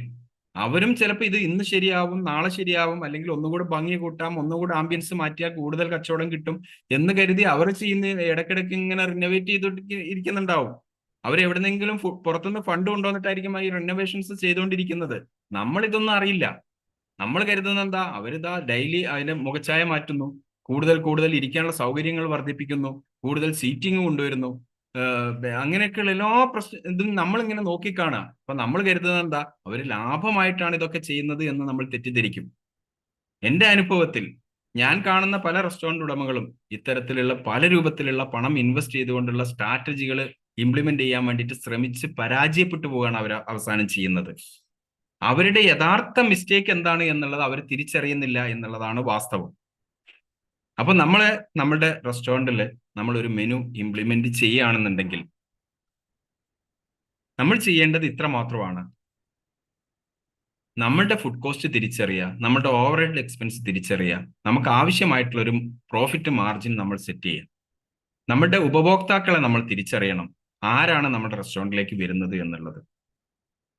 അവരും ചിലപ്പോൾ ഇത് ഇന്ന് ശരിയാവും, നാളെ ശരിയാവും, അല്ലെങ്കിൽ ഒന്നുകൂടെ ഭംഗി കൂട്ടാം, ഒന്നുകൂടെ ആംബിയൻസ് മാറ്റിയാൽ കൂടുതൽ കച്ചവടം കിട്ടും എന്ന് കരുതി അവർ ചെയ്യുന്ന ഇടയ്ക്കിടയ്ക്ക് ഇങ്ങനെ റിനോവേറ്റ് ചെയ്തോണ്ട് ഇരിക്കുന്നുണ്ടാവും. അവർ എവിടെന്നെങ്കിലും പുറത്തുനിന്ന് ഫണ്ട് കൊണ്ടുവന്നിട്ടായിരിക്കും ഈ റിനോവേഷൻസ് ചെയ്തുകൊണ്ടിരിക്കുന്നത്. നമ്മൾ ഇതൊന്നും അറിയില്ല. നമ്മൾ കരുതുന്നത് എന്താ, അവരിതാ ഡെയിലി അതിന്റെ മുഖച്ഛായ മാറ്റുന്നു, കൂടുതൽ കൂടുതൽ ഇരിക്കാനുള്ള സൗകര്യങ്ങൾ വർദ്ധിപ്പിക്കുന്നു, കൂടുതൽ സീറ്റിംഗ് കൊണ്ടുവരുന്നു, അങ്ങനെയൊക്കെയുള്ള എല്ലാ ഇതും നമ്മളിങ്ങനെ നോക്കിക്കാണാം. അപ്പൊ നമ്മൾ കരുതുന്നത് എന്താ, അവര് ലാഭമായിട്ടാണ് ഇതൊക്കെ ചെയ്യുന്നത് എന്ന് നമ്മൾ തെറ്റിദ്ധരിക്കും. എന്റെ അനുഭവത്തിൽ ഞാൻ കാണുന്ന പല റെസ്റ്റോറന്റ് ഉടമകളും ഇത്തരത്തിലുള്ള പല രൂപത്തിലുള്ള പണം ഇൻവെസ്റ്റ് ചെയ്തുകൊണ്ടുള്ള സ്ട്രാറ്റജികൾ ഇംപ്ലിമെന്റ് ചെയ്യാൻ വേണ്ടിയിട്ട് ശ്രമിച്ച് പരാജയപ്പെട്ടു പോവുകയാണ് അവർ അവസാനം ചെയ്യുന്നത്. അവരുടെ യഥാർത്ഥ മിസ്റ്റേക്ക് എന്താണ് എന്നുള്ളത് അവർ തിരിച്ചറിയുന്നില്ല എന്നുള്ളതാണ് വാസ്തവം. അപ്പൊ നമ്മളുടെ റെസ്റ്റോറൻറ്റിൽ നമ്മൾ ഒരു മെനു ഇംപ്ലിമെന്റ് ചെയ്യുകയാണെന്നുണ്ടെങ്കിൽ നമ്മൾ ചെയ്യേണ്ടത് ഇത്ര മാത്രമാണ്. നമ്മളുടെ ഫുഡ് കോസ്റ്റ് തിരിച്ചറിയുക, നമ്മുടെ ഓവർ ഹെഡ് എക്സ്പെൻസ് തിരിച്ചറിയുക, നമുക്ക് ആവശ്യമായിട്ടുള്ള ഒരു പ്രോഫിറ്റ് മാർജിൻ നമ്മൾ സെറ്റ് ചെയ്യുക. നമ്മുടെ ഉപഭോക്താക്കളെ നമ്മൾ തിരിച്ചറിയണം, ആരാണ് നമ്മുടെ റെസ്റ്റോറൻറ്റിലേക്ക് വരുന്നത് എന്നുള്ളത്,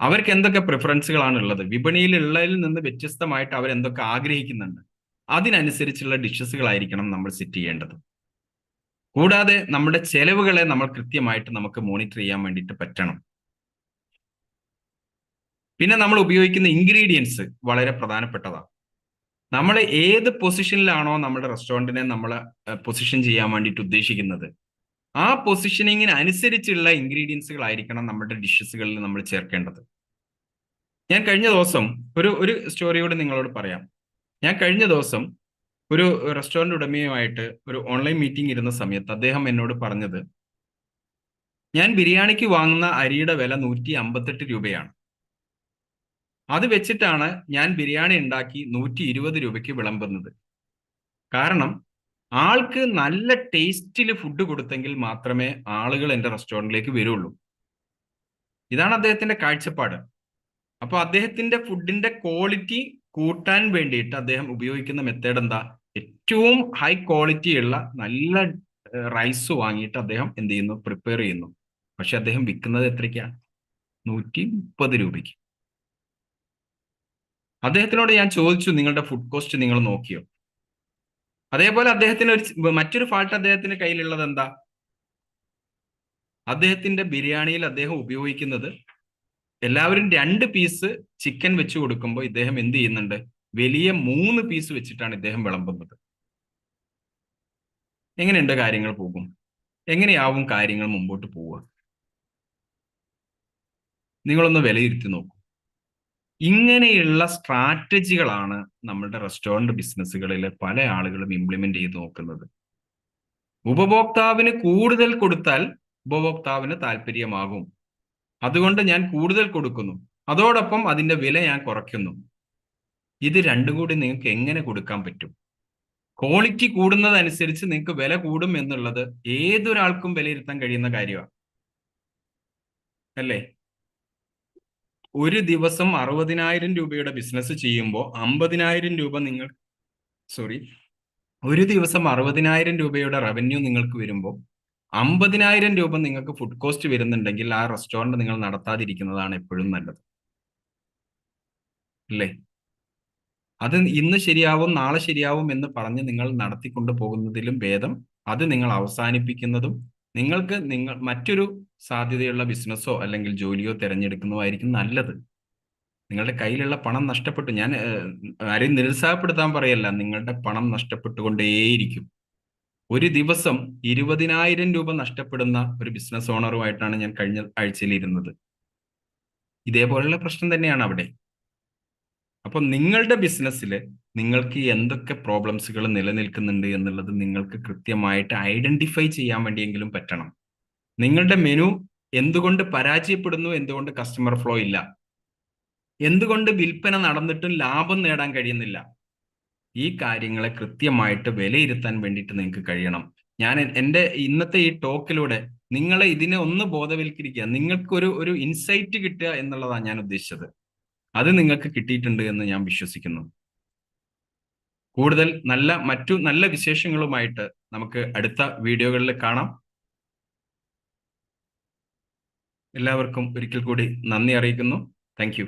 അവർക്ക് എന്തൊക്കെ പ്രിഫറൻസുകളാണ് ഉള്ളത്, വിപണിയിലുള്ളതിൽ നിന്ന് വ്യത്യസ്തമായിട്ട് അവർ എന്തൊക്കെ ആഗ്രഹിക്കുന്നുണ്ട്, അതിനനുസരിച്ചുള്ള ഡിഷസുകളായിരിക്കണം നമ്മൾ സെറ്റ് ചെയ്യേണ്ടത്. കൂടാതെ നമ്മുടെ ചെലവുകളെ നമ്മൾ കൃത്യമായിട്ട് നമുക്ക് മോണിറ്റർ ചെയ്യാൻ വേണ്ടിയിട്ട് പറ്റണം. പിന്നെ നമ്മൾ ഉപയോഗിക്കുന്ന ഇൻഗ്രീഡിയൻസ് വളരെ പ്രധാനപ്പെട്ടതാണ്. നമ്മൾ ഏത് പൊസിഷനിലാണോ നമ്മുടെ റെസ്റ്റോറൻറ്റിനെ നമ്മൾ പൊസിഷൻ ചെയ്യാൻ വേണ്ടിയിട്ട് ഉദ്ദേശിക്കുന്നത്, ആ പൊസിഷനിങ്ങിന് അനുസരിച്ചുള്ള ഇൻഗ്രീഡിയൻസുകളായിരിക്കണം നമ്മുടെ ഡിഷസുകളിൽ നമ്മൾ ചേർക്കേണ്ടത്. ഞാൻ കഴിഞ്ഞ ദിവസം ഒരു സ്റ്റോറിയോട് നിങ്ങളോട് പറയാം. ഞാൻ കഴിഞ്ഞ ദിവസം ഒരു റെസ്റ്റോറൻറ്റ് ഉടമയുമായിട്ട് ഒരു ഓൺലൈൻ മീറ്റിംഗ് ഇരുന്ന സമയത്ത് അദ്ദേഹം എന്നോട് പറഞ്ഞത്, ഞാൻ ബിരിയാണിക്ക് വാങ്ങുന്ന അരിയുടെ വില 158 രൂപയാണ്. അത് വെച്ചിട്ടാണ് ഞാൻ ബിരിയാണി ഉണ്ടാക്കി 120 രൂപയ്ക്ക് വിളമ്പുന്നത്. കാരണം ആൾക്ക് നല്ല ടേസ്റ്റിൽ ഫുഡ് കൊടുത്തെങ്കിൽ മാത്രമേ ആളുകൾ എൻ്റെ റെസ്റ്റോറൻറ്റിലേക്ക് വരുള്ളൂ. ഇതാണ് അദ്ദേഹത്തിന്റെ കാഴ്ചപ്പാട്. അപ്പോൾ അദ്ദേഹത്തിന്റെ ഫുഡിന്റെ ക്വാളിറ്റി കൂട്ടാൻ വേണ്ടിയിട്ട് അദ്ദേഹം ഉപയോഗിക്കുന്ന മെത്തേഡ് എന്താ, ഏറ്റവും ഹൈ ക്വാളിറ്റി ഉള്ള നല്ല റൈസ് വാങ്ങിയിട്ട് അദ്ദേഹം എന്ത് ചെയ്യുന്നു, പ്രിപ്പയർ ചെയ്യുന്നു. പക്ഷെ അദ്ദേഹം വിൽക്കുന്നത് എത്രയ്ക്കാ, 130 രൂപയ്ക്ക്. അദ്ദേഹത്തിനോട് ഞാൻ ചോദിച്ചു, നിങ്ങളുടെ ഫുഡ് കോസ്റ്റ് നിങ്ങൾ നോക്കിയോ? അതേപോലെ അദ്ദേഹത്തിന് മറ്റൊരു ഫാൾട്ട് അദ്ദേഹത്തിന്റെ കയ്യിലുള്ളത് എന്താ, അദ്ദേഹത്തിന്റെ ബിരിയാണിയിൽ അദ്ദേഹം ഉപയോഗിക്കുന്നത്, എല്ലാവരും 2 പീസ് ചിക്കൻ വെച്ച് കൊടുക്കുമ്പോൾ ഇദ്ദേഹം എന്ത് ചെയ്യുന്നുണ്ട്, വലിയ 3 പീസ് വെച്ചിട്ടാണ് ഇദ്ദേഹം വിളമ്പുന്നത്. എങ്ങനെയുണ്ട് കാര്യങ്ങൾ പോകും? എങ്ങനെയാവും കാര്യങ്ങൾ മുമ്പോട്ട് പോവുക? നിങ്ങളൊന്ന് വിലയിരുത്തി നോക്കൂ. ഇങ്ങനെയുള്ള സ്ട്രാറ്റജികളാണ് നമ്മളുടെ റെസ്റ്റോറന്റ് ബിസിനസ്സുകളിൽ പല ആളുകളും ഇംപ്ലിമെന്റ് ചെയ്ത് നോക്കുന്നത്. ഉപഭോക്താവിന് കൂടുതൽ കൊടുത്താൽ ഉപഭോക്താവിന് താല്പര്യമാകും, അതുകൊണ്ട് ഞാൻ കൂടുതൽ കൊടുക്കുന്നു, അതോടൊപ്പം അതിന്റെ വില ഞാൻ കുറയ്ക്കുന്നു. ഇത് രണ്ടും കൂടി നിങ്ങൾക്ക് എങ്ങനെ കൊടുക്കാൻ പറ്റും? ക്വാളിറ്റി കൂടുന്നതനുസരിച്ച് നിങ്ങൾക്ക് വില കൂടും എന്നുള്ളത് ഏതൊരാൾക്കും വിലയിരുത്താൻ കഴിയുന്ന കാര്യമാണ്, അല്ലേ? ഒരു ദിവസം 60,000 രൂപയുടെ ബിസിനസ് ചെയ്യുമ്പോൾ 50,000 രൂപ ഒരു ദിവസം 60,000 രൂപയുടെ റവന്യൂ നിങ്ങൾക്ക് വരുമ്പോൾ 50,000 രൂപ നിങ്ങൾക്ക് ഫുഡ് കോസ്റ്റ് വരുന്നുണ്ടെങ്കിൽ ആ റെസ്റ്റോറന്റ് നിങ്ങൾ നടത്താതിരിക്കുന്നതാണ് എപ്പോഴും നല്ലത്, അല്ലേ? അത് ഇന്ന് ശരിയാവും, നാളെ ശരിയാവും എന്ന് പറഞ്ഞ് നിങ്ങൾ നടത്തിക്കൊണ്ടു പോകുന്നതിലും ഭേദം അത് നിങ്ങൾ അവസാനിപ്പിക്കുന്നതും നിങ്ങൾക്ക് മറ്റൊരു സാധ്യതയുള്ള ബിസിനസ്സോ അല്ലെങ്കിൽ ജോലിയോ തിരഞ്ഞെടുക്കുന്നതായിരിക്കും നല്ലത്. നിങ്ങളുടെ കയ്യിലുള്ള പണം നഷ്ടപ്പെട്ടു, ഞാൻ ആരെയും നിരുത്സാഹപ്പെടുത്താൻ പറയല്ല, നിങ്ങളുടെ പണം നഷ്ടപ്പെട്ടുകൊണ്ടേയിരിക്കും. ഒരു ദിവസം 20,000 രൂപ നഷ്ടപ്പെടുന്ന ഒരു ബിസിനസ് ഓണറുമായിട്ടാണ് ഞാൻ കഴിഞ്ഞ ആഴ്ചയിൽ ഇരുന്നത്. ഇതേപോലെയുള്ള പ്രശ്നം തന്നെയാണ് അവിടെ. അപ്പൊ നിങ്ങളുടെ ബിസിനസ്സിൽ നിങ്ങൾക്ക് എന്തൊക്കെ പ്രോബ്ലംസുകൾ നിലനിൽക്കുന്നുണ്ട് എന്നുള്ളത് നിങ്ങൾക്ക് കൃത്യമായിട്ട് ഐഡന്റിഫൈ ചെയ്യാൻ വേണ്ടിയെങ്കിലും പറ്റണം. നിങ്ങളുടെ മെനു എന്തുകൊണ്ട് പരാജയപ്പെടുന്നു, എന്തുകൊണ്ട് കസ്റ്റമർ ഫ്ലോ ഇല്ല, എന്തുകൊണ്ട് വിൽപ്പന നടന്നിട്ടും ലാഭം നേടാൻ കഴിയുന്നില്ല, ഈ കാര്യങ്ങളെ കൃത്യമായിട്ട് വിലയിരുത്താൻ വേണ്ടിയിട്ട് നിങ്ങൾക്ക് കഴിയണം. ഞാൻ എൻ്റെ ഇന്നത്തെ ഈ ടോക്കിലൂടെ നിങ്ങളെ ഇതിനെ ഒന്ന് ബോധവൽക്കരിക്കുക, നിങ്ങൾക്കൊരു ഇൻസൈറ്റ് കിട്ടുക എന്നുള്ളതാണ് ഞാൻ ഉദ്ദേശിച്ചത്. അത് നിങ്ങൾക്ക് കിട്ടിയിട്ടുണ്ട് എന്ന് ഞാൻ വിശ്വസിക്കുന്നു. കൂടുതൽ മറ്റു നല്ല വിശേഷങ്ങളുമായിട്ട് നമുക്ക് അടുത്ത വീഡിയോകളിൽ കാണാം. എല്ലാവർക്കും ഒരിക്കൽ കൂടി നന്ദി അറിയിക്കുന്നു. Thank you.